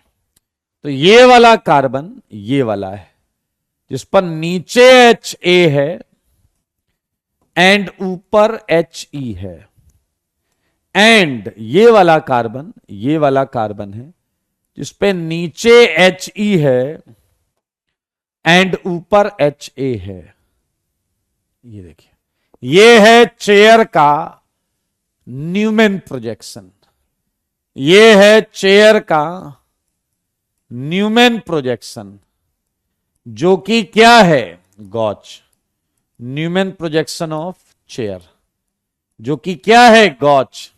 तो ये वाला कार्बन ये वाला है जिस पर नीचे एच ए है एंड ऊपर एच ई है, एंड ये वाला कार्बन है जिस पे नीचे एच ई है एंड ऊपर एच ए है। ये देखिए, ये है चेयर का न्यूमेन प्रोजेक्शन, ये है चेयर का न्यूमेन प्रोजेक्शन, जो कि क्या है? गॉच। न्यूमेन प्रोजेक्शन ऑफ चेयर, जो कि क्या है? गॉच।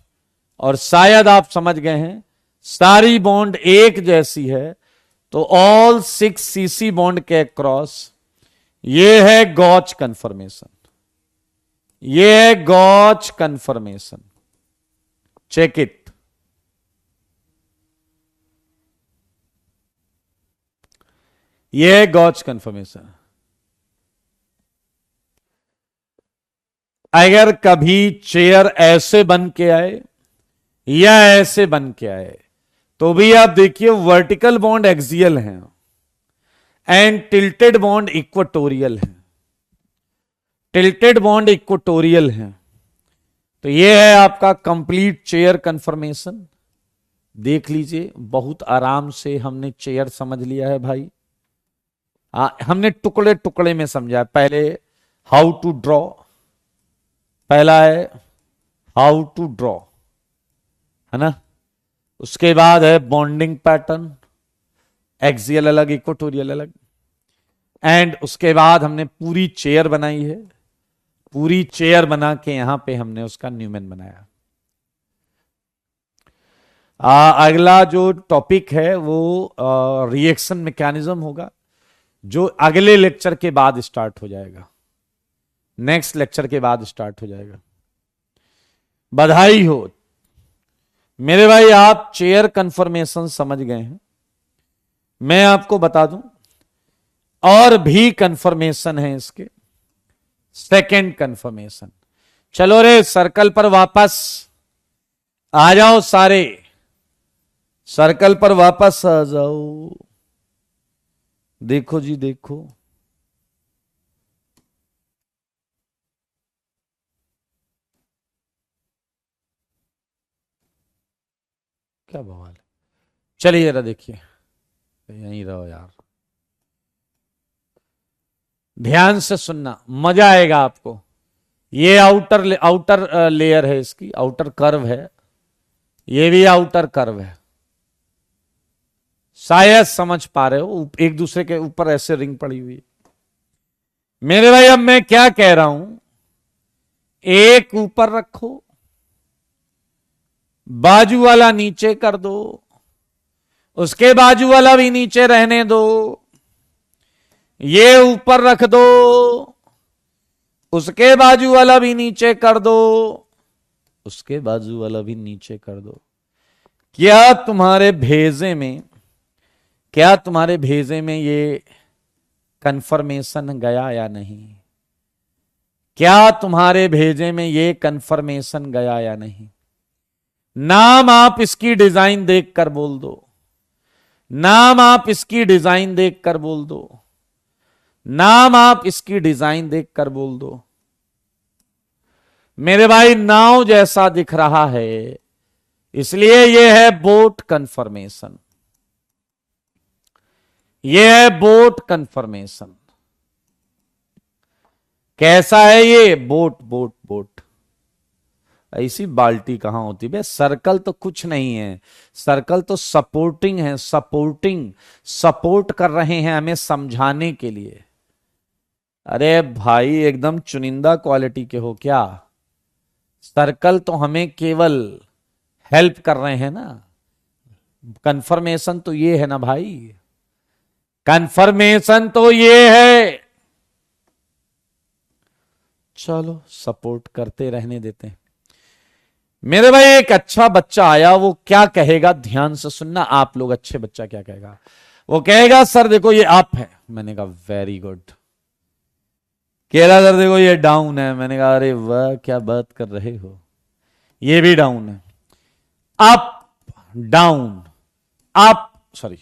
और शायद आप समझ गए हैं, सारी बॉन्ड एक जैसी है, तो ऑल 6 सीसी बॉन्ड के क्रॉस ये है गॉच कन्फर्मेशन, ये है गॉच कन्फर्मेशन। Check it. ये है गॉच कन्फर्मेशन। अगर कभी चेयर ऐसे बन के आए या ऐसे बन के आए तो भी आप देखिए वर्टिकल बॉन्ड एक्सियल हैं एंड टिल्टेड बॉन्ड इक्वेटोरियल है। टिल्टेड बॉन्ड इक्वेटोरियल है तो यह है आपका कंप्लीट चेयर कन्फर्मेशन। देख लीजिए बहुत आराम से हमने चेयर समझ लिया है भाई। हमने टुकड़े टुकड़े में समझा। पहले हाउ टू ड्रॉ, पहला है हाउ टू ड्रॉ, है ना। उसके बाद है बॉन्डिंग पैटर्न, एक्सियल अलग इक्वेटोरियल अलग। एंड उसके बाद हमने पूरी चेयर बनाई है, पूरी चेयर बना के यहां पे हमने उसका न्यूमेन बनाया। अगला जो टॉपिक है वो रिएक्शन मैकेनिज्म होगा, जो अगले लेक्चर के बाद स्टार्ट हो जाएगा, नेक्स्ट लेक्चर के बाद स्टार्ट हो जाएगा। बधाई हो मेरे भाई, आप चेयर कन्फर्मेशन समझ गए हैं। मैं आपको बता दूं और भी कन्फर्मेशन है इसके। सेकंड कन्फर्मेशन, चलो रे सर्कल पर वापस आ जाओ, सारे सर्कल पर वापस आ जाओ। देखो जी देखो, क्या बवाल है। चलिए जरा देखिए, यहीं रहो यार, ध्यान से सुनना, मजा आएगा आपको। ये आउटर लेयर है, इसकी आउटर कर्व है, ये भी आउटर कर्व है। शायद समझ पा रहे हो, एक दूसरे के ऊपर ऐसे रिंग पड़ी हुई है। मेरे भाई अब मैं क्या कह रहा हूं, एक ऊपर रखो, बाजू वाला नीचे कर दो, उसके बाजू वाला भी नीचे रहने दो, ये ऊपर रख दो, उसके बाजू वाला भी नीचे कर दो, उसके बाजू वाला भी नीचे कर दो। क्या तुम्हारे भेजे में ये कंफर्मेशन गया या नहीं? क्या तुम्हारे भेजे में ये कंफर्मेशन गया या नहीं? नाम आप इसकी डिजाइन देखकर बोल दो, नाम आप इसकी डिजाइन देखकर बोल दो, नाम आप इसकी डिजाइन देखकर बोल दो। मेरे भाई नाव जैसा दिख रहा है, इसलिए यह है बोट कंफर्मेशन, यह है बोट कंफर्मेशन। कैसा है ये? Boat boat boat. ऐसी बाल्टी कहां होती बे? सर्कल तो कुछ नहीं है, सर्कल तो सपोर्टिंग है, सपोर्ट कर रहे हैं हमें समझाने के लिए। अरे भाई एकदम चुनिंदा क्वालिटी के हो क्या? सर्कल तो हमें केवल हेल्प कर रहे हैं ना, कंफर्मेशन तो ये है ना भाई, कंफर्मेशन तो ये है। चलो सपोर्ट करते रहने देते हैं। मेरे भाई एक अच्छा बच्चा आया, वो क्या कहेगा ध्यान से सुनना आप लोग। अच्छे बच्चा क्या कहेगा? वो कहेगा सर देखो ये अप है। मैंने कहा वेरी गुड। कह रहा सर देखो ये डाउन है। मैंने कहा अरे वाह क्या बात कर रहे हो, ये भी डाउन है। Up down up, sorry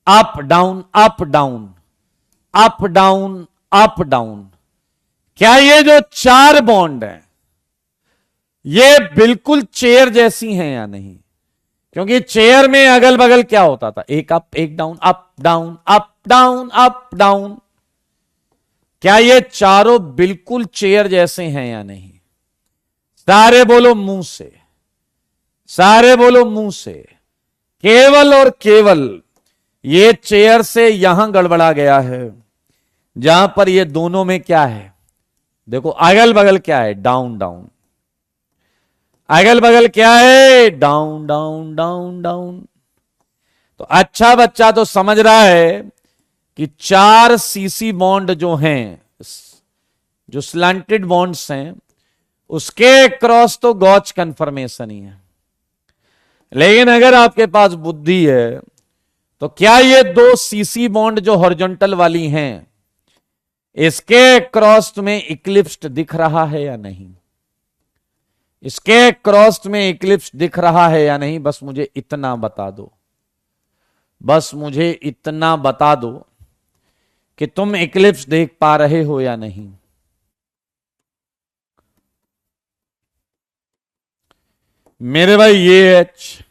up down up down up down up down. क्या ये जो चार बॉन्ड है ये बिल्कुल चेयर जैसी हैं या नहीं? क्योंकि चेयर में अगल बगल क्या होता था, एक अप एक down, up down up down up down. क्या ये चारों बिल्कुल चेयर जैसे हैं या नहीं? सारे बोलो मुंह से, सारे बोलो मुंह से। केवल और केवल ये चेयर से यहां गड़बड़ा गया है, जहां पर ये दोनों में क्या है देखो, अगल बगल क्या है, डाउन डाउन। अगल बगल क्या है, डाउन डाउन डाउन डाउन। तो अच्छा बच्चा तो समझ रहा है कि चार सीसी बॉन्ड जो हैं, जो स्लैंटेड बॉन्ड्स हैं, उसके क्रॉस तो गॉच कन्फर्मेशन ही है। लेकिन अगर आपके पास बुद्धि है तो क्या ये दो सीसी बॉन्ड जो हॉरिजॉन्टल वाली हैं, इसके क्रॉस तुम्हें इक्लिप्स्ड दिख रहा है या नहीं? इसके क्रॉस में इक्लिप्स दिख रहा है या नहीं, बस मुझे इतना बता दो, बस मुझे इतना बता दो कि तुम इक्लिप्स देख पा रहे हो या नहीं। मेरे भाई ये एच,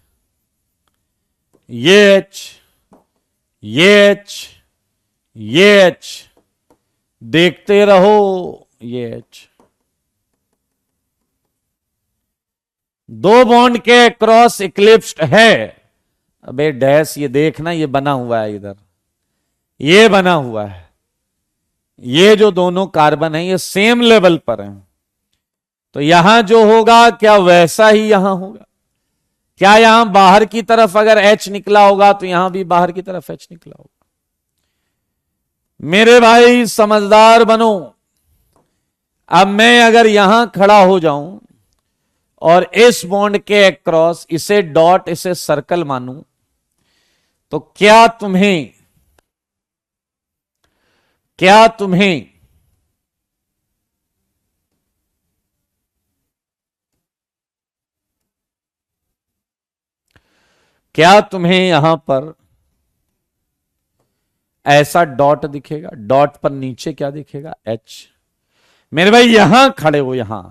ये एच, ये एच, ये एच, देखते रहो, ये एच, दो बॉन्ड के क्रॉस इक्लिप्स्ड है। अबे डैश, ये देखना, ये बना हुआ है इधर, ये बना हुआ है, ये जो दोनों कार्बन है ये सेम लेवल पर हैं, तो यहां जो होगा क्या वैसा ही यहां होगा? क्या यहां बाहर की तरफ अगर H निकला होगा तो यहां भी बाहर की तरफ H निकला होगा? मेरे भाई समझदार बनो। अब मैं अगर यहां खड़ा हो जाऊं और इस बॉन्ड के अक्रॉस इसे डॉट, इसे सर्कल मानूं, तो क्या तुम्हें यहां पर ऐसा डॉट दिखेगा? डॉट पर नीचे क्या दिखेगा? H। मेरे भाई यहां खड़े हो, यहां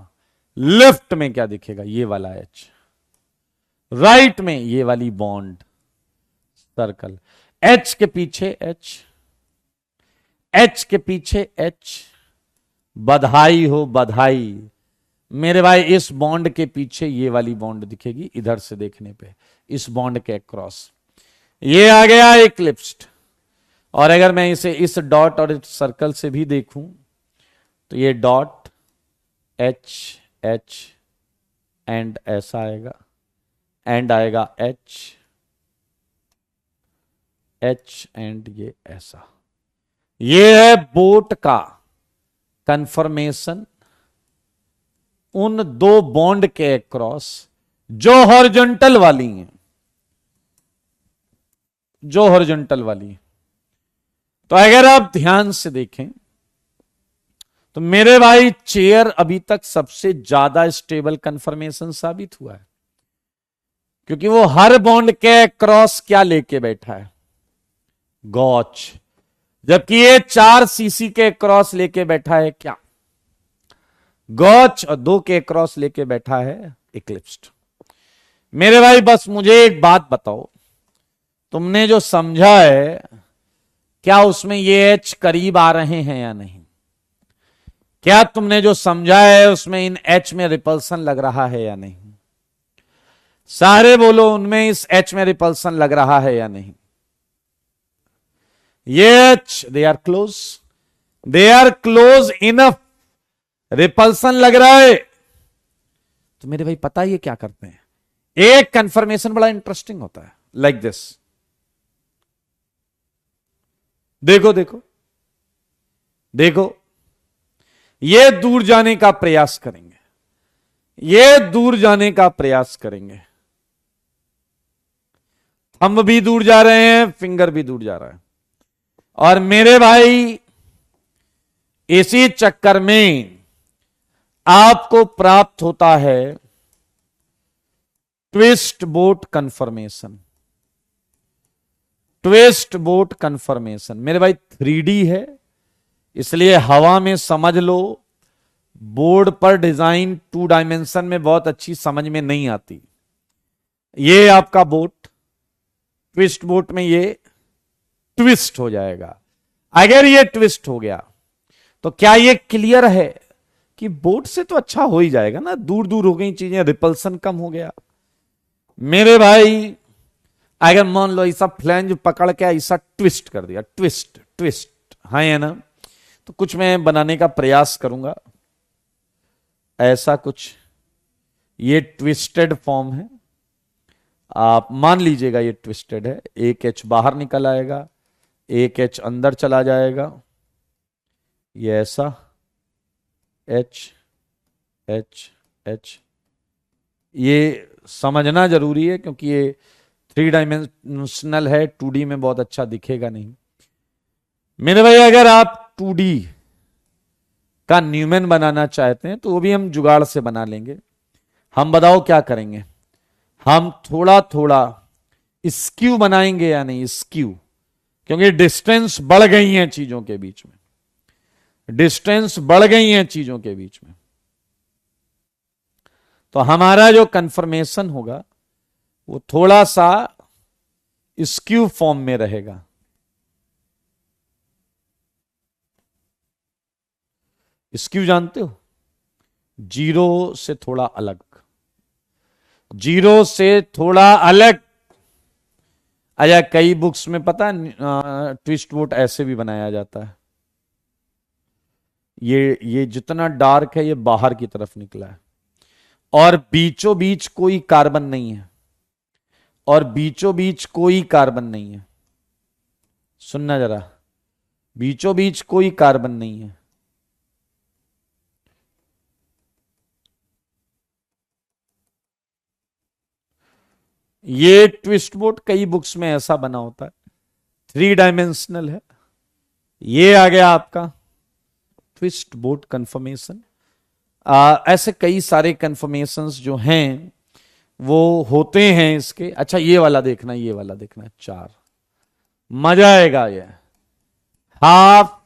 लेफ्ट में क्या दिखेगा? ये वाला H। राइट में ये वाली बॉन्ड सर्कल। H के पीछे H, H के पीछे H। बधाई हो बधाई मेरे भाई, इस बॉन्ड के पीछे ये वाली बॉन्ड दिखेगी इधर से देखने पे, इस बॉन्ड के क्रॉस ये आ गया इक्लिप्स्ड। और अगर मैं इसे इस डॉट और इस सर्कल से भी देखूं तो ये डॉट H H एंड ऐसा आएगा, एंड आएगा H H एंड ये ऐसा। ये है बोट का कंफर्मेशन उन दो बॉन्ड के क्रॉस जो हॉरिजॉन्टल वाली हैं, जो हॉरिजॉन्टल वाली हैं। तो अगर आप ध्यान से देखें तो मेरे भाई चेयर अभी तक सबसे ज्यादा स्टेबल कंफर्मेशन साबित हुआ है, क्योंकि वो हर बॉन्ड के क्रॉस क्या लेके बैठा है? गॉच। जबकि ये 4 सीसी के क्रॉस लेके बैठा है क्या? गॉच। और 2 के क्रॉस लेके बैठा है इक्लिप्स्ड। मेरे भाई बस मुझे एक बात बताओ, तुमने जो समझा है क्या उसमें ये H करीब आ रहे हैं या नहीं? क्या तुमने जो समझा है उसमें इन H में रिपल्सन लग रहा है या नहीं? सारे बोलो, उनमें इस H में रिपल्सन लग रहा है या नहीं? ये H, they are close, they are close enough, repulsion लग रहा है। तो मेरे भाई पता ये क्या करते हैं, एक कंफर्मेशन बड़ा इंटरेस्टिंग होता है, लाइक दिस। देखो देखो देखो, ये दूर जाने का प्रयास करेंगे, ये दूर जाने का प्रयास करेंगे, थंब भी दूर जा रहे हैं, फिंगर भी दूर जा रहा है। और मेरे भाई इसी चक्कर में आपको प्राप्त होता है twist boat confirmation. Twist boat confirmation मेरे भाई 3D है, इसलिए हवा में समझ लो, बोर्ड पर डिजाइन 2 डायमेंशन में बहुत अच्छी समझ में नहीं आती। ये आपका बोट, ट्विस्ट बोट में ये ट्विस्ट हो जाएगा। अगर ये ट्विस्ट हो गया तो क्या ये क्लियर है कि बोट से तो अच्छा हो ही जाएगा ना, दूर दूर हो गई चीजें, रिपल्सन कम हो गया। मेरे भाई अगर मान लो ऐसा फ्लैंज पकड़ के ऐसा ट्विस्ट कर दिया, ट्विस्ट ट्विस्ट, हाँ है ना, तो कुछ मैं बनाने का प्रयास करूंगा, ऐसा कुछ, ये ट्विस्टेड फॉर्म है, आप मान लीजिएगा ये ट्विस्टेड है। एक H बाहर निकल आएगा, एक H अंदर चला जाएगा, ये ऐसा H H H। ये समझना जरूरी है क्योंकि ये 3 डायमेंशनल है, 2D में बहुत अच्छा दिखेगा नहीं। मेरे भाई अगर आप 2D का न्यूमैन बनाना चाहते हैं तो वो भी हम जुगाड़ से बना लेंगे। हम बताओ क्या करेंगे, हम थोड़ा थोड़ा स्क्यू बनाएंगे या नहीं, स्क्यू, क्योंकि डिस्टेंस बढ़ गई है चीजों के बीच में, डिस्टेंस बढ़ गई है चीजों के बीच में, तो हमारा जो कंफर्मेशन होगा वो थोड़ा सा स्क्यू फॉर्म में रहेगा। स्क्यू जानते हो, जीरो से थोड़ा अलग, जीरो से थोड़ा अलग। अच्छा, कई बुक्स में पता है ट्विस्ट वोट ऐसे भी बनाया जाता है, ये जितना डार्क है ये बाहर की तरफ निकला है, और बीचों बीच कोई कार्बन नहीं है, और बीचों बीच कोई कार्बन नहीं है, सुनना जरा, बीचों बीच कोई कार्बन नहीं है। ये ट्विस्ट बोट कई बुक्स में ऐसा बना होता है, 3 डायमेंशनल है। ये आ गया आपका ट्विस्ट बोट कंफर्मेशन। ऐसे कई सारे कंफर्मेशंस जो हैं वो होते हैं इसके। अच्छा, ये वाला देखना, ये वाला देखना, 4, मजा आएगा ये। Half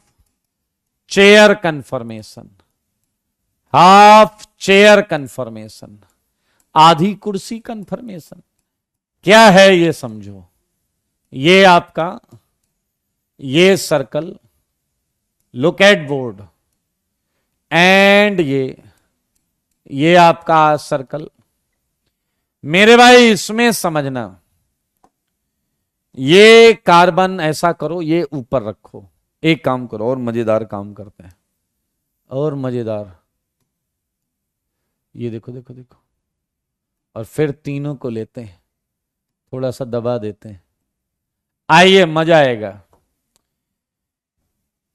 chair confirmation, half chair confirmation, आधी कुर्सी कंफर्मेशन। क्या है ये समझो, ये आपका, ये circle, look at board, and ये आपका सर्कल। मेरे भाई इसमें समझना, ये कार्बन ऐसा करो, ये ऊपर रखो। एक काम करो, और मजेदार काम करते हैं, और मजेदार, ये देखो देखो देखो, और फिर तीनों को लेते हैं, थोड़ा सा दबा देते हैं, आइए मजा आएगा।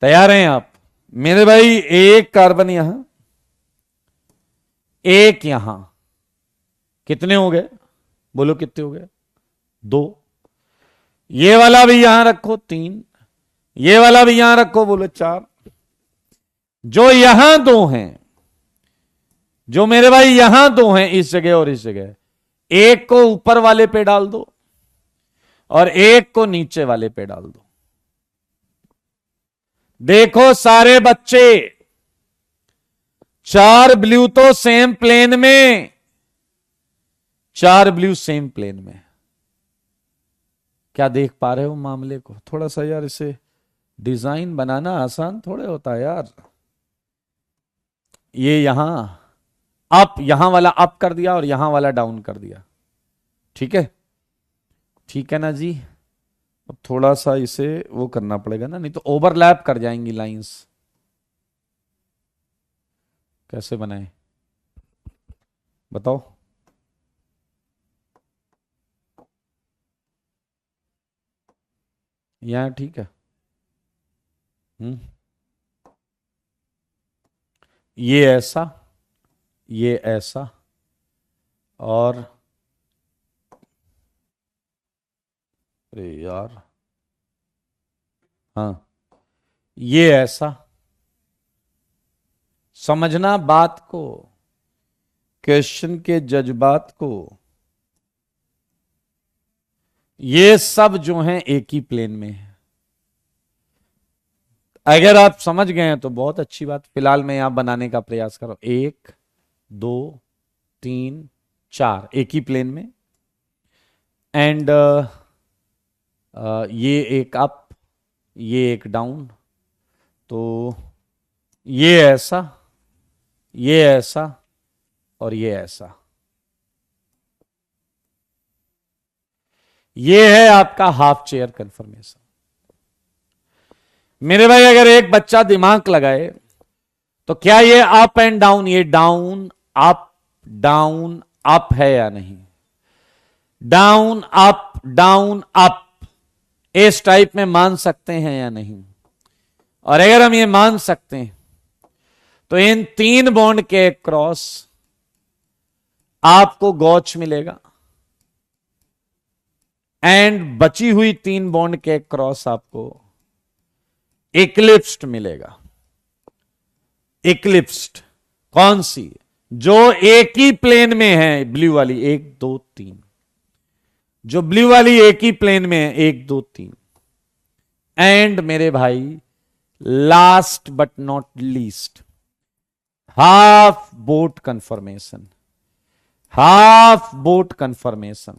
तैयार हैं आप मेरे भाई? एक कार्बन यहां, एक यहां, कितने हो गए बोलो, कितने हो गए? 2। ये वाला भी यहां रखो, 3। ये वाला भी यहां रखो, बोलो 4। जो यहां 2 हैं, जो मेरे भाई यहां 2 हैं, इस जगह और इस जगह, एक को ऊपर वाले पे डाल दो और एक को नीचे वाले पे डाल दो। देखो सारे बच्चे, 4 ब्लू तो सेम प्लेन में, 4 ब्लू सेम प्लेन में। क्या देख पा रहे हो मामले को? थोड़ा सा यार इसे डिजाइन बनाना आसान थोड़े होता है यार। ये यहां अप, यहां वाला अप कर दिया और यहां वाला डाउन कर दिया, ठीक है? ठीक है ना जी? अब थोड़ा सा इसे वो करना पड़ेगा ना, नहीं तो ओवरलैप कर जाएंगी लाइंस। कैसे बनाए बताओ? यहां ठीक है। ये ऐसा, ये ऐसा, और अरे यार, हाँ, ये ऐसा। समझना बात को, क्वेश्चन के जज्बात को। ये सब जो हैं एक ही प्लेन में है। अगर आप समझ गए हैं तो बहुत अच्छी बात। फिलहाल मैं यहां बनाने का प्रयास करो। 1 2 3 4 एक ही प्लेन में, एंड ये एक अप, ये एक डाउन, तो ये ऐसा, ये ऐसा, और ये ऐसा। ये है आपका हाफ चेयर कंफर्मेशन। मेरे भाई अगर एक बच्चा दिमाग लगाए तो क्या ये अप एंड डाउन, ये डाउन अप डाउन अप है या नहीं? डाउन अप इस टाइप में मान सकते हैं या नहीं? और अगर हम ये मान सकते हैं तो इन 3 बॉन्ड के क्रॉस आपको गॉच मिलेगा, एंड बची हुई 3 बॉन्ड के क्रॉस आपको इक्लिप्स्ड मिलेगा। इक्लिप्स्ड कौन सी? जो एक ही प्लेन में है, ब्लू वाली 1 2 3, जो ब्लू वाली एक ही प्लेन में है 1 2 3। एंड मेरे भाई last but not least, half boat confirmation. Half boat confirmation,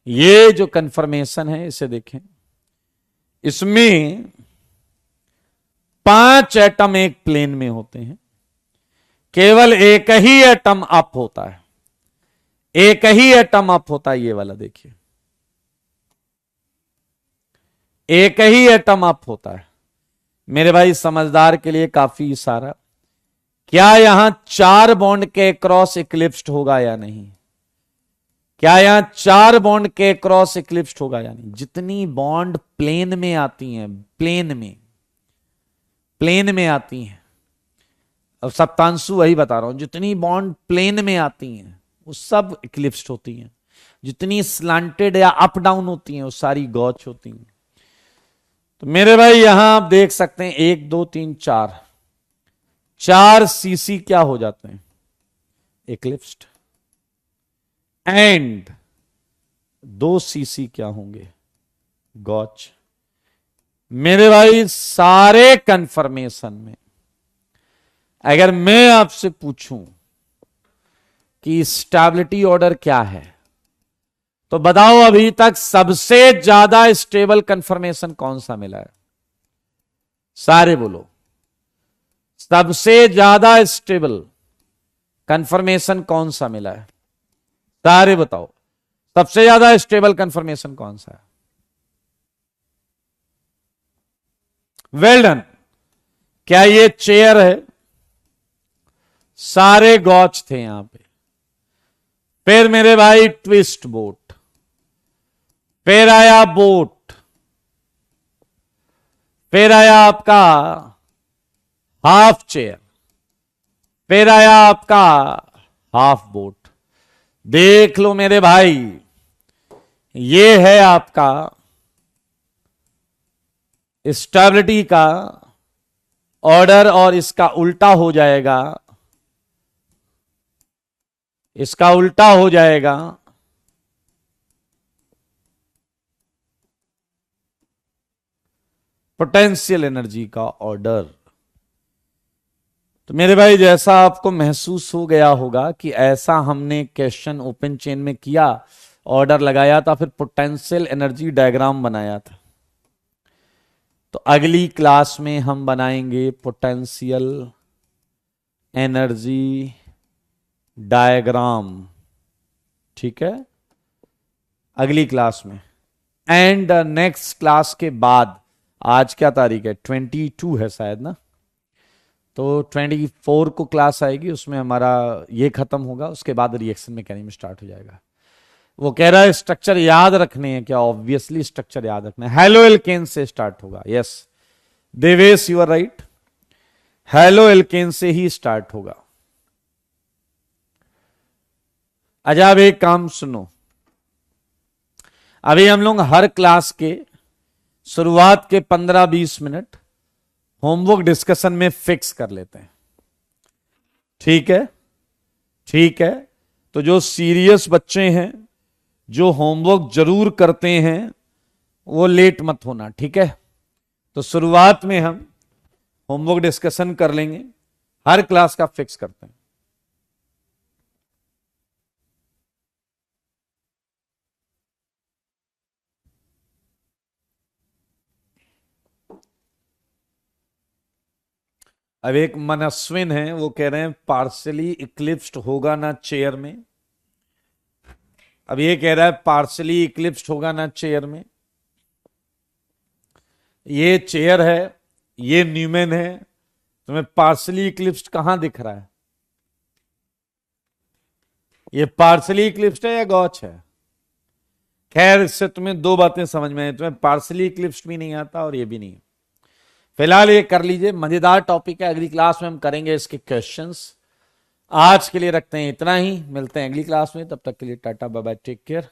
ये जो कंफर्मेशन है इसे देखें, इसमें 5 एटम एक प्लेन में होते हैं, केवल एक ही एटम अप होता है, एक ही एटम अप होता है। ये वाला देखिए, एक ही एटम अप होता है। मेरे भाई समझदार के लिए काफी इशारा, क्या यहां 4 बॉन्ड के क्रॉस इक्लिप्स्ड होगा या नहीं? क्या यहां 4 बॉन्ड के क्रॉस इक्लिप्स्ड होगा या नहीं? जितनी बॉन्ड प्लेन में आती हैं, प्लेन में आती हैं, अब सप्तांशु वही बता रहा हूं, जितनी बॉन्ड प्लेन में आती हैं वो सब इक्लिप्स्ड होती हैं। जितनी स्लांटेड या अप डाउन होती हैं वो सारी गॉच होती हैं। तो मेरे भाई यहां आप देख सकते हैं 1 2 3 4 सीसी क्या हो जाते हैं? इक्लिप्स्ड। एंड 2 सीसी क्या होंगे? गॉच। मेरे भाई सारे कंफर्मेशन में अगर मैं आपसे पूछूं कि स्टेबिलिटी ऑर्डर क्या है, तो बताओ अभी तक सबसे ज्यादा स्टेबल कंफर्मेशन कौन सा मिला है? सारे बोलो, सबसे ज्यादा स्टेबल कंफर्मेशन कौन सा मिला है? सारे बताओ, सबसे ज्यादा स्टेबल कंफर्मेशन कौन सा है? Well done. क्या ये चेयर है? सारे गॉच थे यहां पे। फिर मेरे भाई ट्विस्ट बोट, फिर आया बोट, फिर आया आपका हाफ चेयर, फिर आया आपका हाफ बोट। देख लो मेरे भाई, ये है आपका स्टेबिलिटी का ऑर्डर, और इसका उल्टा हो जाएगा, इसका उल्टा हो जाएगा पोटेंशियल एनर्जी का ऑर्डर। तो मेरे भाई जैसा आपको महसूस हो गया होगा कि ऐसा हमने क्वेश्चन ओपन चेन में किया, ऑर्डर लगाया था, फिर पोटेंशियल एनर्जी डायग्राम बनाया था। तो अगली क्लास में हम बनाएंगे पोटेंशियल एनर्जी डायग्राम, ठीक है, अगली क्लास में। एंड नेक्स्ट क्लास के बाद, आज क्या तारीख है? 22 है शायद ना, तो 24 को क्लास आएगी, उसमें हमारा ये खत्म होगा, उसके बाद रिएक्शन मैकेनिज्म स्टार्ट हो जाएगा। वो कह रहा है स्ट्रक्चर याद रखने हैं क्या? ऑब्वियसली स्ट्रक्चर याद रखना है। हेलो एल्केन से स्टार्ट होगा। Yes Devesh, you are right, halo alkane से ही स्टार्ट होगा। अच्छा अब एक काम सुनो, अभी हम लोग हर क्लास के शुरुआत के 15-20 मिनट होमवर्क डिस्कशन में फिक्स कर लेते हैं, ठीक है? ठीक है, तो जो सीरियस बच्चे हैं, जो होमवर्क जरूर करते हैं, वो लेट मत होना, ठीक है? तो शुरुआत में हम होमवर्क डिस्कशन कर लेंगे, हर क्लास का फिक्स करते हैं। अब एक मनस्विन है, वो कह रहे हैं पार्शली इक्लिप्स्ड होगा ना चेयर में। अब ये कह रहा है पार्शली इक्लिप्स्ड होगा ना चेयर में। ये चेयर है, ये न्यूमैन है, तुम्हें पार्शली इक्लिप्स्ड कहां दिख रहा है? ये पार्शली इक्लिप्स्ड है या गॉच है? खैर इससे तुम्हें 2 बातें समझ में आई, तुम्हें पार्शली इक्लिप्स्ड भी नहीं आता और ये भी नहीं। फिलहाल ये कर लीजिए, मजेदार टॉपिक है, अगली क्लास में हम करेंगे इसके क्वेश्चंस। आज के लिए रखते हैं इतना ही, मिलते हैं अगली क्लास में, तब तक के लिए tata bye bye, take care.